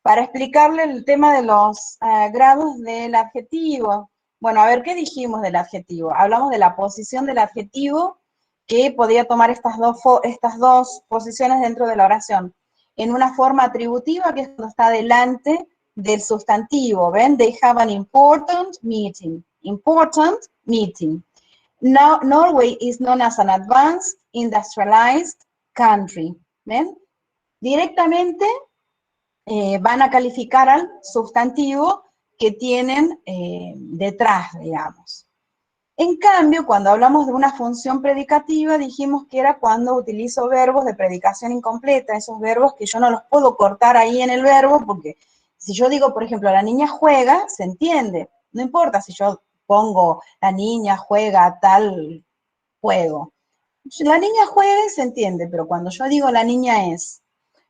para explicarle el tema de los grados del adjetivo. Bueno, a ver, ¿qué dijimos del adjetivo? Hablamos de la posición del adjetivo, que podía tomar estas dos posiciones dentro de la oración. En una forma atributiva, que es cuando está delante del sustantivo, ¿ven? They have an important meeting. Important meeting. Now, Norway is known as an advanced, industrialized country. ¿Ven? Directamente van a calificar al sustantivo que tienen detrás, digamos. En cambio, cuando hablamos de una función predicativa, dijimos que era cuando utilizo verbos de predicación incompleta, esos verbos que yo no los puedo cortar ahí en el verbo, porque si yo digo, por ejemplo, la niña juega, se entiende. No importa si yo pongo la niña juega tal juego. La niña juega y se entiende, pero cuando yo digo la niña es,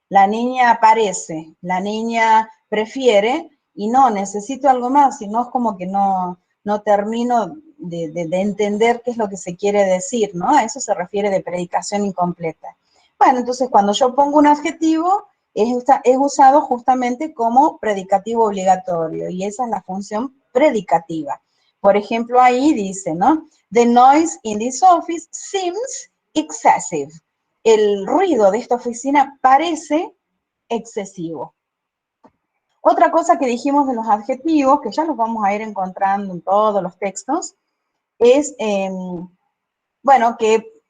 la niña aparece, la niña prefiere, y no, necesito algo más, y no es como que no termino de entender qué es lo que se quiere decir, ¿no? A eso se refiere de predicación incompleta. Bueno, entonces cuando yo pongo un adjetivo, es usado justamente como predicativo obligatorio, y esa es la función predicativa. Por ejemplo, ahí dice, ¿no? The noise in this office seems excessive. El ruido de esta oficina parece excesivo. Otra cosa que dijimos de los adjetivos, que ya los vamos a ir encontrando en todos los textos, es, bueno, que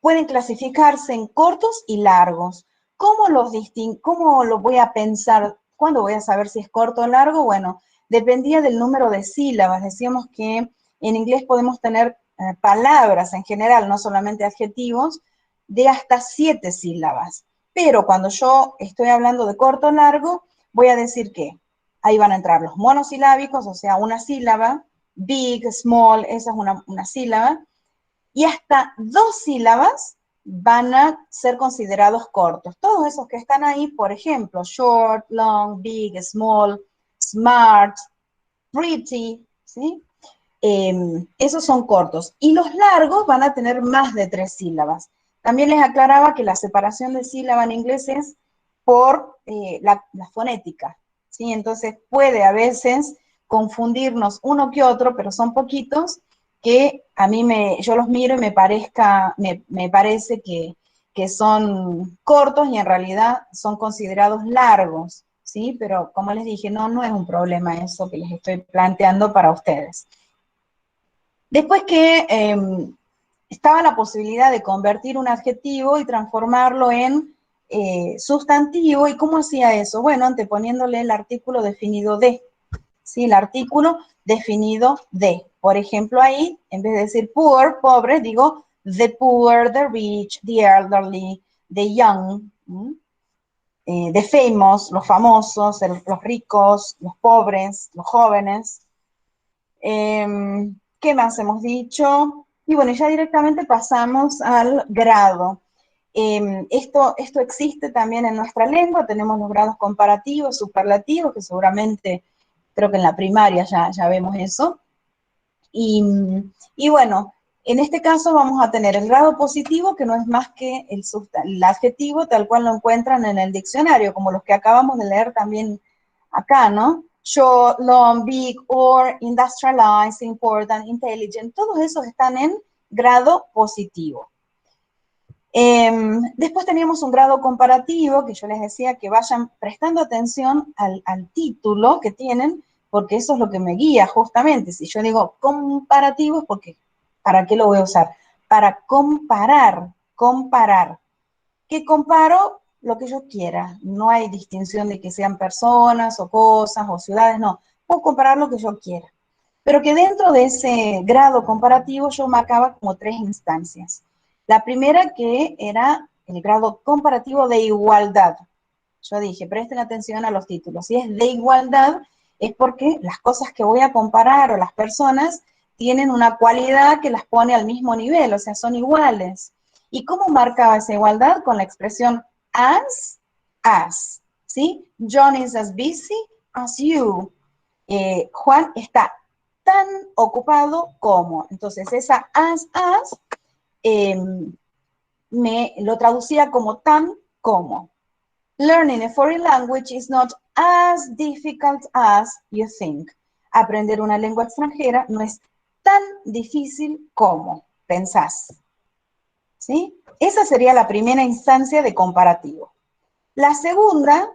pueden clasificarse en cortos y largos. ¿Cómo lo voy a pensar? ¿Cuándo voy a saber si es corto o largo? Bueno, dependía del número de sílabas. Decíamos que en inglés podemos tener palabras en general, no solamente adjetivos, de hasta 7 sílabas. Pero cuando yo estoy hablando de corto o largo, voy a decir que ahí van a entrar los monosilábicos, o sea, una sílaba, big, small, esa es una sílaba, y hasta 2 sílabas van a ser considerados cortos. Todos esos que están ahí, por ejemplo, short, long, big, small, smart, pretty, ¿sí? Esos son cortos. Y los largos van a tener más de 3 sílabas. También les aclaraba que la separación de sílaba en inglés es por la fonética, ¿sí? Entonces puede a veces confundirnos uno que otro, pero son poquitos, que a mí yo los miro y me parece que son cortos y en realidad son considerados largos, ¿sí? Pero como les dije, no es un problema eso que les estoy planteando para ustedes. Después que estaba la posibilidad de convertir un adjetivo y transformarlo en sustantivo, ¿y cómo hacía eso? Bueno, anteponiéndole el artículo definido de, ¿sí? El artículo definido de. Por ejemplo, ahí, en vez de decir poor, pobre, digo the poor, the rich, the elderly, the young, the famous, los famosos, los ricos, los pobres, los jóvenes. ¿Qué más hemos dicho? Y bueno, ya directamente pasamos al grado. Esto existe también en nuestra lengua, tenemos los grados comparativos, superlativos, que seguramente creo que en la primaria ya vemos eso. Y bueno, en este caso vamos a tener el grado positivo, que no es más que el adjetivo tal cual lo encuentran en el diccionario, como los que acabamos de leer también acá, ¿no? Short, long, big, or, industrialized, important, intelligent, todos esos están en grado positivo. Después teníamos un grado comparativo, que yo les decía que vayan prestando atención al título que tienen, porque eso es lo que me guía justamente. Si yo digo comparativo es porque, ¿para qué lo voy a usar? Para comparar. ¿Qué comparo? Lo que yo quiera. No hay distinción de que sean personas o cosas o ciudades, no. Puedo comparar lo que yo quiera. Pero que dentro de ese grado comparativo yo marcaba como 3 instancias. La primera que era el grado comparativo de igualdad. Yo dije, presten atención a los títulos. Si es de igualdad, es porque las cosas que voy a comparar o las personas tienen una cualidad que las pone al mismo nivel, o sea, son iguales. ¿Y cómo marcaba esa igualdad? Con la expresión as, ¿sí? John is as busy as you. Juan está tan ocupado como. Entonces, esa as, lo traducía como tan como. Learning a foreign language is not as difficult as you think. Aprender una lengua extranjera no es tan difícil como pensás. ¿Sí? Esa sería la primera instancia de comparativo. La segunda,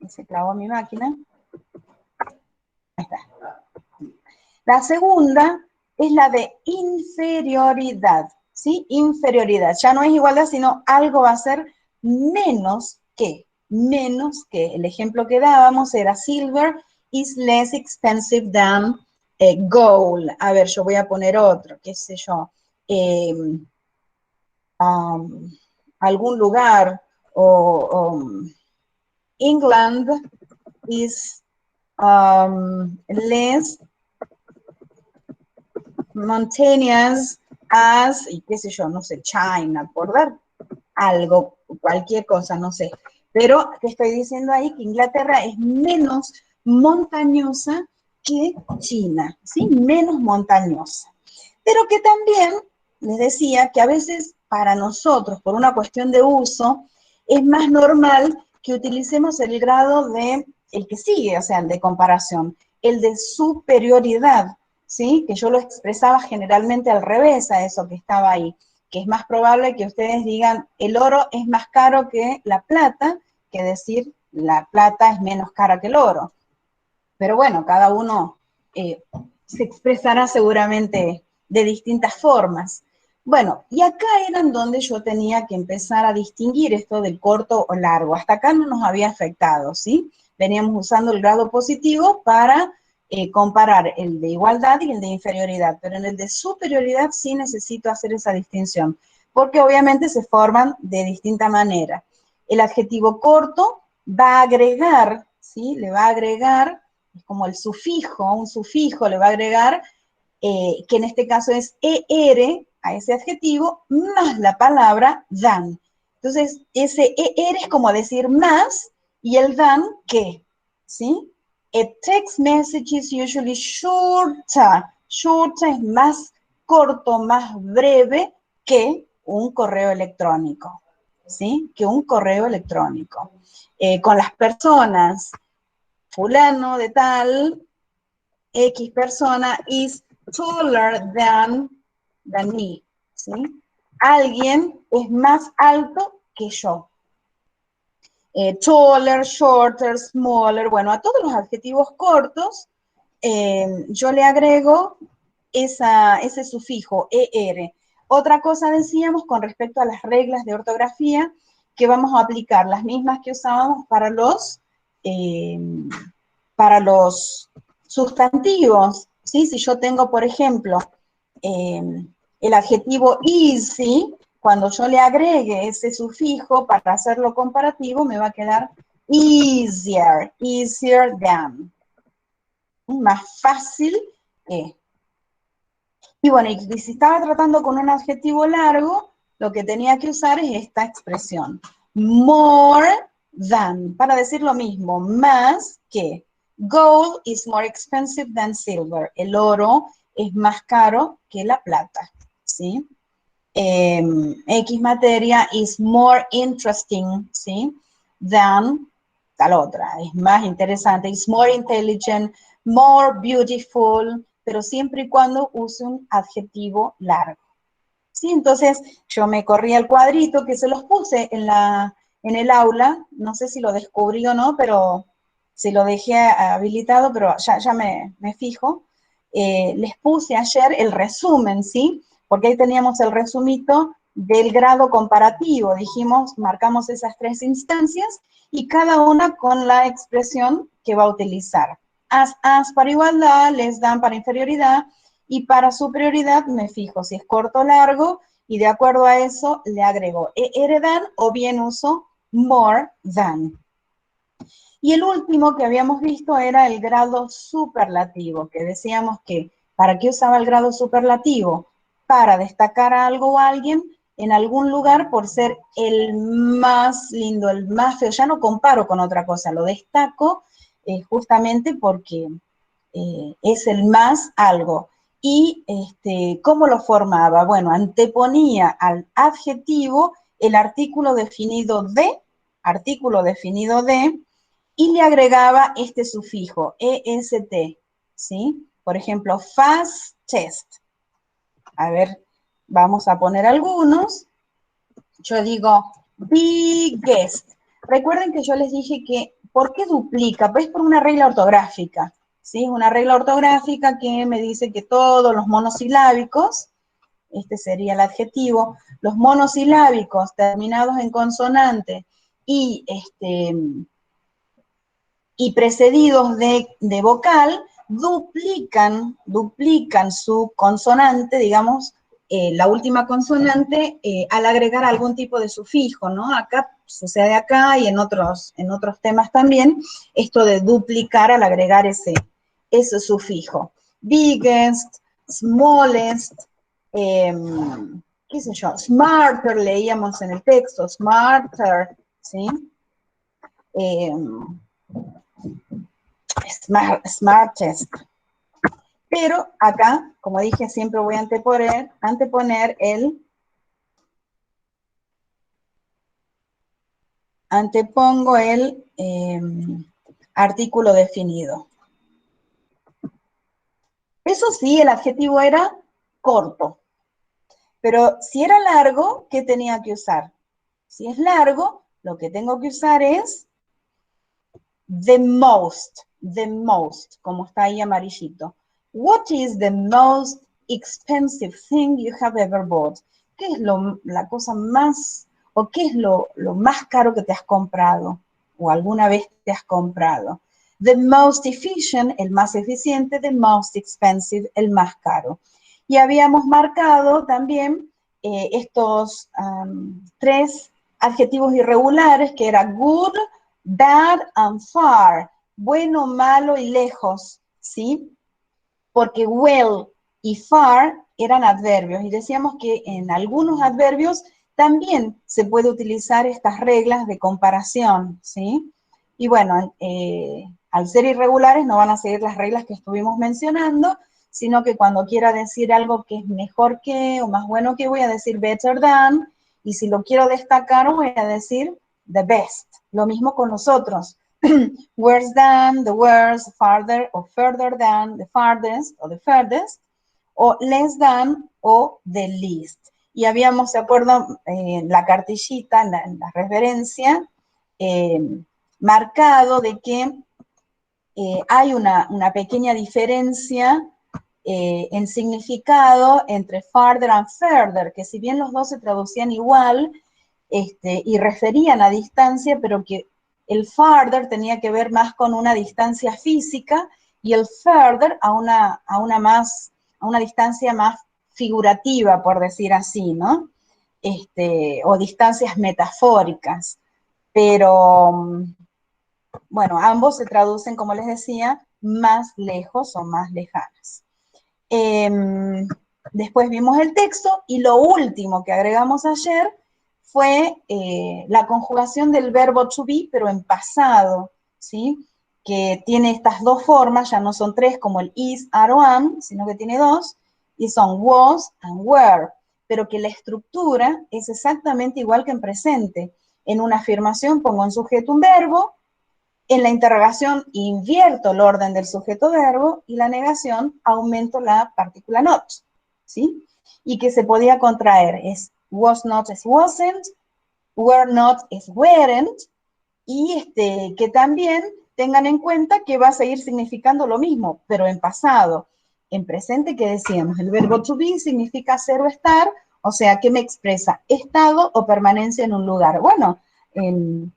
se clavó mi máquina. Ahí está. La segunda es la de inferioridad, ¿sí? Inferioridad. Ya no es igualdad, sino algo va a ser menos que. El ejemplo que dábamos era silver is less expensive than gold. A ver, yo voy a poner otro, qué sé yo. Algún lugar, England is less mountainous as, y qué sé yo, no sé, China, por dar algo, cualquier cosa, no sé. Pero te estoy diciendo ahí que Inglaterra es menos montañosa que China, ¿sí? Menos montañosa. Pero que también les decía que a veces para nosotros, por una cuestión de uso, es más normal que utilicemos el grado de el que sigue, o sea, el de comparación, el de superioridad, ¿sí? Que yo lo expresaba generalmente al revés a eso que estaba ahí, que es más probable que ustedes digan el oro es más caro que la plata, que decir la plata es menos cara que el oro. Pero bueno, cada uno se expresará seguramente de distintas formas. Bueno, y acá eran donde yo tenía que empezar a distinguir esto del corto o largo. Hasta acá no nos había afectado, ¿sí? Veníamos usando el grado positivo para comparar el de igualdad y el de inferioridad, pero en el de superioridad sí necesito hacer esa distinción, porque obviamente se forman de distinta manera. El adjetivo corto va a agregar, ¿sí? Le va a agregar, es como el sufijo, un sufijo le va a agregar, que en este caso es er a ese adjetivo, más la palabra than. Entonces, ese er es como decir más, y el than, ¿qué? ¿Sí? A text message is usually shorter. Shorter es más corto, más breve que un correo electrónico, ¿sí? Que un correo electrónico. Con las personas, fulano de tal, X persona is taller than me, ¿sí? Alguien es más alto que yo. Taller, shorter, smaller, bueno, a todos los adjetivos cortos yo le agrego ese sufijo, er. Otra cosa decíamos con respecto a las reglas de ortografía, que vamos a aplicar las mismas que usábamos para los sustantivos, ¿sí? Si yo tengo, por ejemplo, El adjetivo easy, cuando yo le agregue ese sufijo para hacerlo comparativo, me va a quedar easier, easier than. Más fácil que. Y bueno, y si estaba tratando con un adjetivo largo, lo que tenía que usar es esta expresión. More than, para decir lo mismo, más que. Gold is more expensive than silver. El oro es más caro que la plata, ¿sí? X materia is more interesting, ¿sí? Than tal otra. Es más interesante. Is more intelligent, more beautiful, pero siempre y cuando use un adjetivo largo. ¿Sí? Entonces, yo me corrí al cuadrito que se los puse en el aula. No sé si lo descubrí o no, pero si lo dejé habilitado, pero ya me fijo. Les puse ayer el resumen, ¿sí? Porque ahí teníamos el resumito del grado comparativo. Dijimos, marcamos esas 3 instancias y cada una con la expresión que va a utilizar. As para igualdad, less than para inferioridad, y para superioridad me fijo si es corto o largo, y de acuerdo a eso le agrego than o bien uso more than. Y el último que habíamos visto era el grado superlativo, que decíamos que, ¿para qué usaba el grado superlativo? Para destacar a algo o a alguien en algún lugar por ser el más lindo, el más feo. Ya no comparo con otra cosa, lo destaco justamente porque es el más algo. Y ¿cómo lo formaba? Bueno, anteponía al adjetivo el artículo definido de, y le agregaba este sufijo, est, ¿sí? Por ejemplo, fastest. A ver, vamos a poner algunos. Yo digo biggest. Recuerden que yo les dije que, ¿por qué duplica? Pues por una regla ortográfica, ¿sí? Es una regla ortográfica que me dice que todos los monosilábicos, este sería el adjetivo, los monosilábicos terminados en consonante y precedidos de vocal, duplican su consonante, digamos, la última consonante, al agregar algún tipo de sufijo, ¿no? Acá sucede acá y en otros temas también, esto de duplicar al agregar ese sufijo. Biggest, smallest, qué sé yo, smarter, leíamos en el texto, smarter, ¿sí? Smartest. Pero acá, como dije, siempre voy a anteponer el artículo definido. Eso sí, el adjetivo era corto. Pero si era largo, ¿qué tenía que usar? Si es largo, lo que tengo que usar es the most, como está ahí amarillito. What is the most expensive thing you have ever bought? ¿Qué es la cosa más, o qué es lo más caro que te has comprado, o alguna vez te has comprado? The most efficient, el más eficiente, the most expensive, el más caro. Y habíamos marcado también estos 3 adjetivos irregulares, que era good, bad and far, bueno, malo y lejos, ¿sí? Porque well y far eran adverbios, y decíamos que en algunos adverbios también se puede utilizar estas reglas de comparación, ¿sí? Y bueno, al ser irregulares no van a seguir las reglas que estuvimos mencionando, sino que cuando quiera decir algo que es mejor que o más bueno que, voy a decir better than, y si lo quiero destacar voy a decir the best. Lo mismo con los otros. Worse than, the worst, farther o further than, the farthest o the furthest, o less than o the least. Y habíamos, ¿se acuerdan? La cartillita, en la referencia, marcado de que hay una pequeña diferencia en significado entre farther and further, que si bien los dos se traducían igual y referían a distancia, pero que el farther tenía que ver más con una distancia física y el further a una distancia más figurativa, por decir así, ¿no? O distancias metafóricas. Pero, bueno, ambos se traducen, como les decía, más lejos o más lejanas. Después vimos el texto y lo último que agregamos ayer fue la conjugación del verbo to be, pero en pasado, ¿sí? Que tiene estas dos formas, ya no son tres como el is, are o am, sino que tiene dos, y son was and were, pero que la estructura es exactamente igual que en presente. En una afirmación pongo en sujeto un verbo, en la interrogación invierto el orden del sujeto-verbo y la negación aumento la partícula not, ¿sí? Y que se podía contraer es was not es wasn't, were not es weren't, y que también tengan en cuenta que va a seguir significando lo mismo, pero en pasado. En presente, ¿qué decíamos? El verbo to be significa ser o estar, o sea, ¿qué me expresa? Estado o permanencia en un lugar. Bueno, en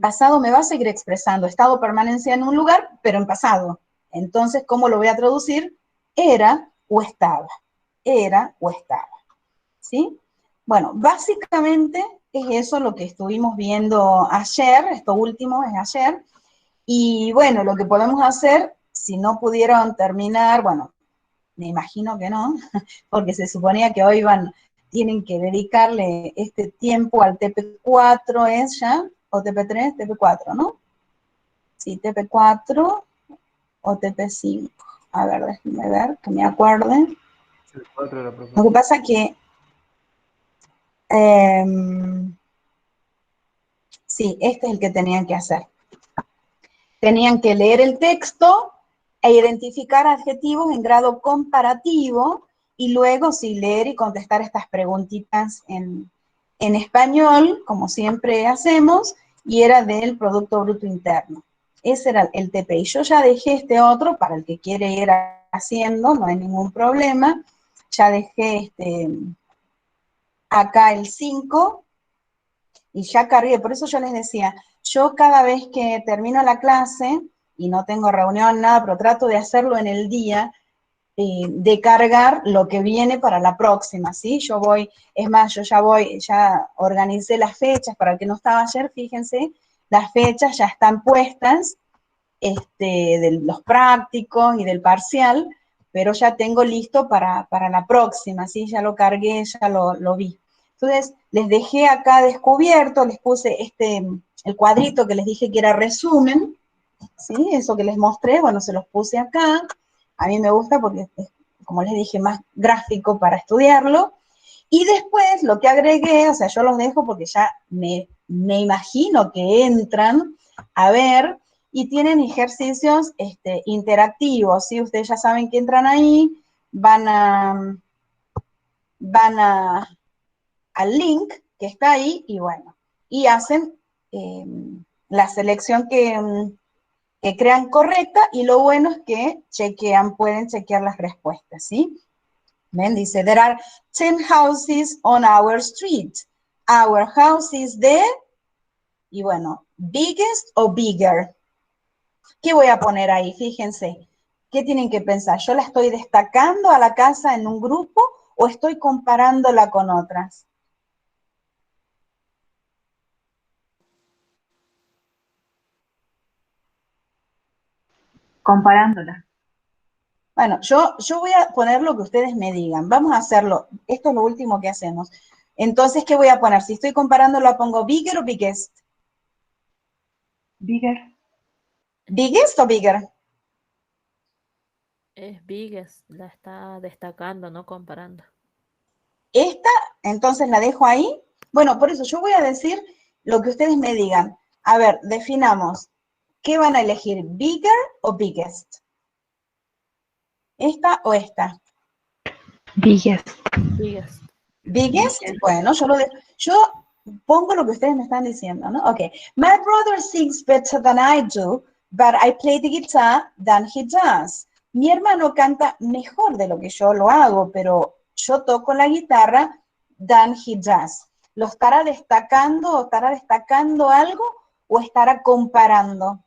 pasado me va a seguir expresando estado o permanencia en un lugar, pero en pasado. Entonces, ¿cómo lo voy a traducir? Era o estaba. Era o estaba. ¿Sí? Bueno, básicamente es eso lo que estuvimos viendo ayer, esto último es ayer, y bueno, lo que podemos hacer, si no pudieron terminar, bueno, me imagino que no, porque se suponía que hoy tienen que dedicarle este tiempo al TP4, ¿es ya? O TP3, TP4, ¿no? Sí, TP4 o TP5. A ver, déjenme ver, que me acuerde. El 4 de la profe. Lo que pasa que sí, este es el que tenían que hacer. Tenían que leer el texto e identificar adjetivos en grado comparativo y luego sí leer y contestar estas preguntitas en español, como siempre hacemos, y era del Producto Bruto Interno. Ese era el TP. Y yo ya dejé este otro para el que quiere ir haciendo, no hay ningún problema. Ya dejé acá el 5 y ya cargué. Por eso yo les decía, yo cada vez que termino la clase, y no tengo reunión, nada, pero trato de hacerlo en el día, de cargar lo que viene para la próxima, ¿sí? Yo voy, es más, yo ya organicé las fechas, para el que no estaba ayer, fíjense, las fechas ya están puestas, de los prácticos y del parcial, pero ya tengo listo para la próxima, ¿sí? Ya lo cargué, ya lo vi. Entonces, les dejé acá descubierto, les puse el cuadrito que les dije que era resumen, ¿sí? Eso que les mostré, bueno, se los puse acá. A mí me gusta porque es, como les dije, más gráfico para estudiarlo. Y después lo que agregué, o sea, yo los dejo porque ya me imagino que entran a ver y tienen ejercicios interactivos, ¿sí? Ustedes ya saben que entran ahí, van al link que está ahí y bueno, y hacen la selección que crean correcta y lo bueno es que pueden chequear las respuestas, ¿sí? ¿Ven? Dice, there are 10 houses on our street. Our house is the, y bueno, biggest o bigger. ¿Qué voy a poner ahí? Fíjense, ¿qué tienen que pensar? ¿Yo la estoy destacando a la casa en un grupo o estoy comparándola con otras? Comparándola. Bueno, yo voy a poner lo que ustedes me digan. Vamos a hacerlo. Esto es lo último que hacemos. Entonces, ¿qué voy a poner? Si estoy comparando, ¿lo pongo bigger o biggest? Bigger. ¿Biggest o bigger? Es biggest, la está destacando, no comparando. Esta, entonces la dejo ahí. Bueno, por eso yo voy a decir lo que ustedes me digan. A ver, definamos. ¿Qué van a elegir? ¿Bigger o biggest? ¿Esta o esta? Biggest. Biggest. ¿Biggest? Bueno, yo pongo lo que ustedes me están diciendo, ¿no? Ok. My brother sings better than I do, but I play the guitar than he does. Mi hermano canta mejor de lo que yo lo hago, pero yo toco la guitarra than he does. ¿Lo estará destacando o estará destacando algo o estará comparando?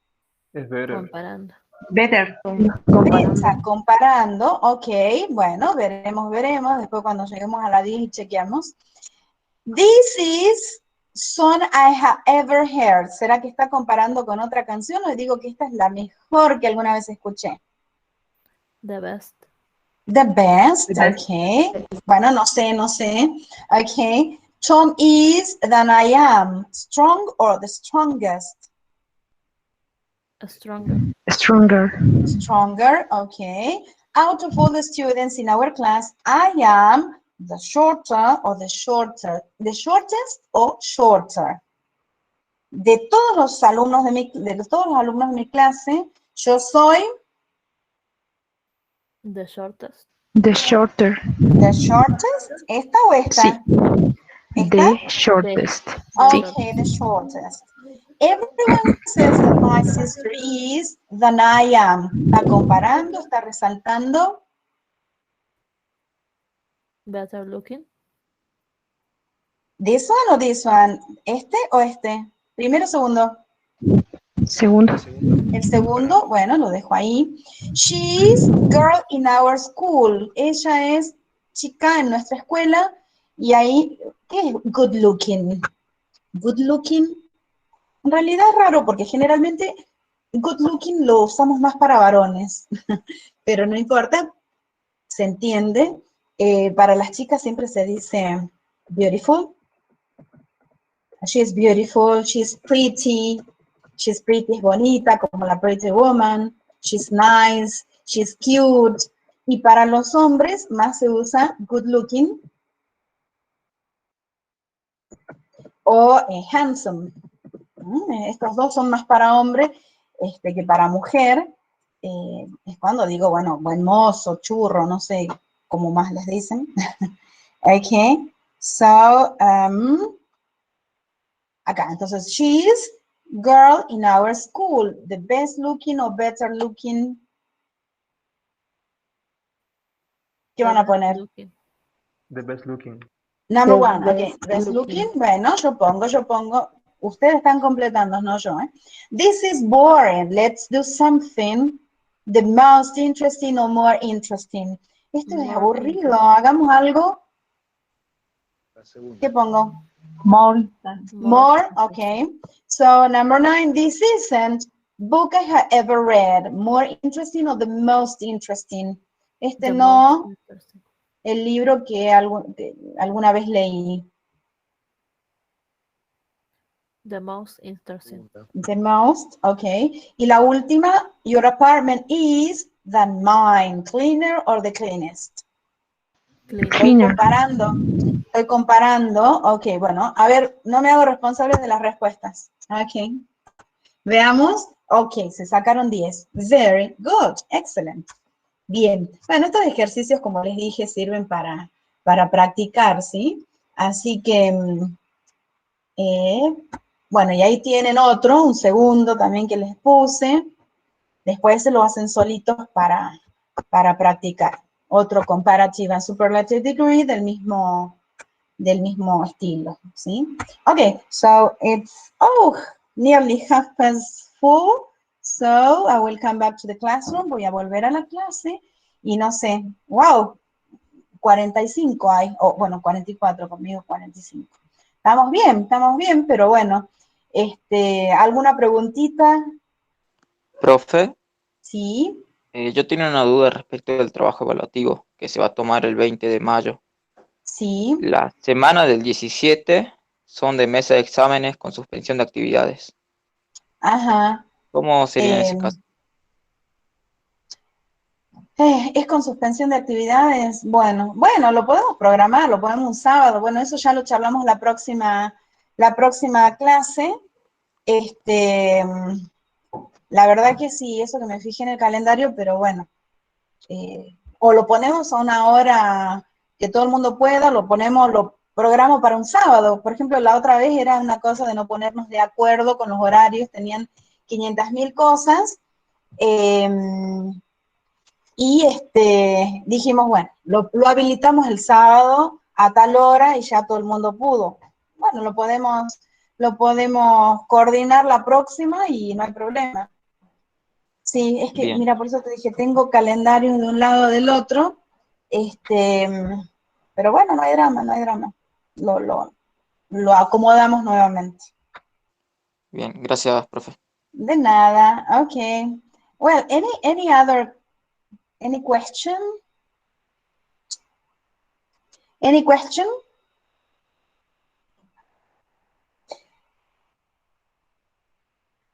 Es better. Comparando. Better. Better, comparando, ok, bueno, veremos, después cuando lleguemos a la 10 y chequeamos. This is song I have ever heard. ¿Será que está comparando con otra canción o digo que esta es la mejor que alguna vez escuché? The best. The best, The best. ok. Bueno, no sé. Ok. Tom is than I am. Strong or the strongest? Stronger. Stronger. Stronger, okay. Out of all the students in our class, I am the shorter or the shorter. The shortest or shorter. De todos los alumnos de mi clase, yo soy The shortest. The shorter. the shortest. ¿Esta o esta? Sí. ¿Esta? The shortest. Sí. Okay, the shortest. Everyone says that my sister is than I am. Está comparando, está resaltando. Better looking. This one o this one? ¿Este o este? Primero o segundo. Segundo. El segundo, bueno, lo dejo ahí. She's girl in our school. Ella es chica en nuestra escuela. Y ahí, ¿qué es good looking? Good looking. En realidad es raro porque generalmente good looking lo usamos más para varones. Pero no importa, se entiende. Para las chicas siempre se dice beautiful. She's beautiful, she's pretty. She's pretty es bonita, como la pretty woman. She's nice, she's cute. Y para los hombres más se usa good looking o handsome. Estos dos son más para hombre que para mujer. Es cuando digo, bueno, buen mozo, churro, no sé cómo más les dicen. Okay, so, acá, entonces, she's girl in our school, the best looking or better looking. ¿Qué van a poner? Looking. The best looking. Number The one, ok, best best looking. looking, bueno, yo pongo. Ustedes están completando, no yo, ¿eh? This is boring, let's do something the most interesting or more interesting. Esto es More aburrido, interesting. hagamos algo. ¿Qué pongo? More. More, okay. So number 9, this isn't book I have ever read. More interesting or the most interesting. The No, most interesting. el libro que alguna vez leí. The most interesting. The most, okay. Y la última, your apartment is than mine. Cleaner or the cleanest. Cleaner. Estoy comparando, ok, bueno, a ver, no me hago responsable de las respuestas, ok. Veamos, ok, se sacaron 10, very good, excellent. Bien, bueno, estos ejercicios, como les dije, sirven para practicar, ¿sí? Así que, bueno, y ahí tienen otro, un segundo también que les puse. Después se lo hacen solitos para practicar. Otro comparative and superlative degree del mismo estilo, ¿sí? Okay, so it's, nearly half past 4, so I will come back to the classroom, voy a volver a la clase, y no sé, wow, 45 hay, bueno, 44, conmigo 45. Estamos bien, pero bueno, ¿alguna preguntita? Profe, Sí, yo tenía una duda respecto del trabajo evaluativo que se va a tomar el 20 de mayo. sí, La semana del 17 son de mesa de exámenes con suspensión de actividades. ajá. ¿Cómo sería en ese caso? Es con suspensión de actividades. Bueno, lo podemos programar, lo podemos un sábado. Bueno, eso ya lo charlamos la próxima clase. La verdad que sí, eso que me fijé en el calendario, pero bueno, o lo ponemos a una hora que todo el mundo pueda, lo programo para un sábado. Por ejemplo, la otra vez era una cosa de no ponernos de acuerdo con los horarios, tenían 500.000 cosas. Y dijimos, bueno, lo habilitamos el sábado a tal hora y ya todo el mundo pudo. Bueno, lo podemos coordinar la próxima y no hay problema. Sí, es que, Bien, mira, por eso te dije, tengo calendario de un lado del otro, pero bueno, no hay drama, no hay drama. Lo acomodamos nuevamente. bien, gracias, profe. De nada, okay. Well, any question? Any question?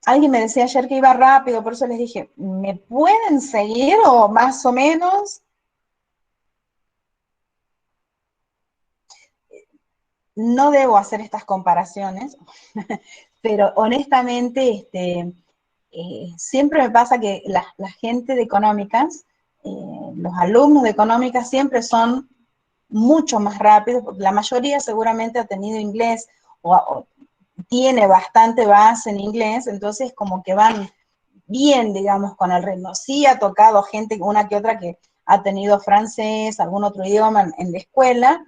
Alguien me decía ayer que iba rápido, por eso les dije, ¿me pueden seguir o más o menos? No debo hacer estas comparaciones, pero honestamente, siempre me pasa que la gente de económicas, los alumnos de económicas siempre son mucho más rápidos, porque la mayoría seguramente ha tenido inglés o tiene bastante base en inglés, entonces como que van bien, digamos, con el ritmo. Sí ha tocado gente, una que otra que ha tenido francés, algún otro idioma en la escuela,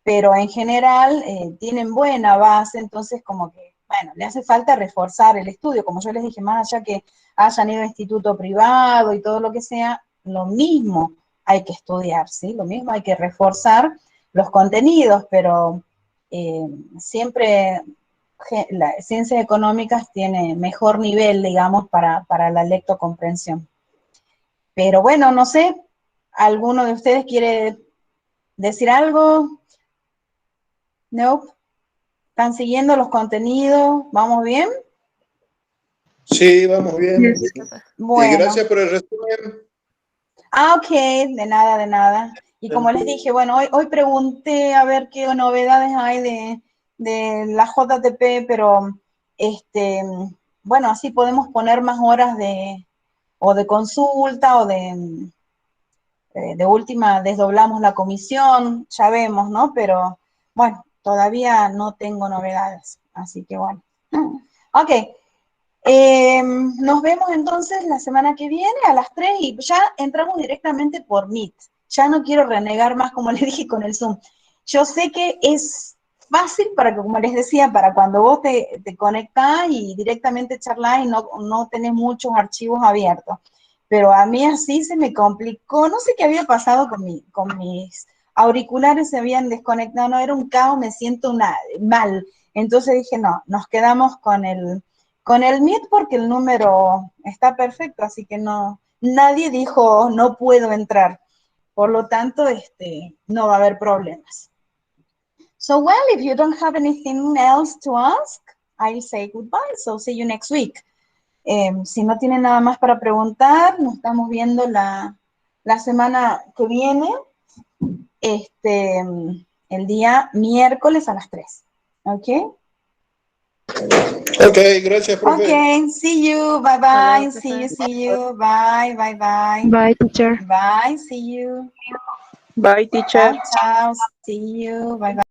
pero en general tienen buena base, entonces como que, bueno, le hace falta reforzar el estudio, como yo les dije, más allá que hayan ido a instituto privado y todo lo que sea, lo mismo hay que estudiar, ¿sí? Lo mismo hay que reforzar los contenidos, pero siempre las ciencias económicas tiene mejor nivel, digamos, para la lectocomprensión. Pero bueno, no sé, ¿alguno de ustedes quiere decir algo? No. ¿Están siguiendo los contenidos? ¿Vamos bien? Sí, vamos bien. Sí, profe. Y Bueno. gracias por el resumen. Ok, de nada, de nada. Y como les dije, bueno, hoy pregunté a ver qué novedades hay de la JTP, pero bueno, así podemos poner más horas o de consulta o de última desdoblamos la comisión, ya vemos, ¿no? Pero bueno, todavía no tengo novedades, así que bueno. Ok, nos vemos entonces la semana que viene a las 3 y ya entramos directamente por Meet. Ya no quiero renegar más, como les dije, con el Zoom. Yo sé que es fácil para que, como les decía, para cuando vos te conectás y directamente charlás y no tenés muchos archivos abiertos. Pero a mí así se me complicó. No sé qué había pasado con mis auriculares, se habían desconectado. No, era un caos, me siento mal. Entonces dije, no, nos quedamos con el Meet porque el número está perfecto, así que nadie dijo no puedo entrar. Por lo tanto, no va a haber problemas. So, well, if you don't have anything else to ask, I say goodbye. So, see you next week. Si no tienen nada más para preguntar, nos estamos viendo la semana que viene, el día miércoles a las 3. ¿Ok? Ok, gracias, profe. Okay, see you, bye bye, see you, bye, bye, bye. Bye, teacher. Bye, see you. Bye, teacher. Ciao, ciao, see you, bye, bye.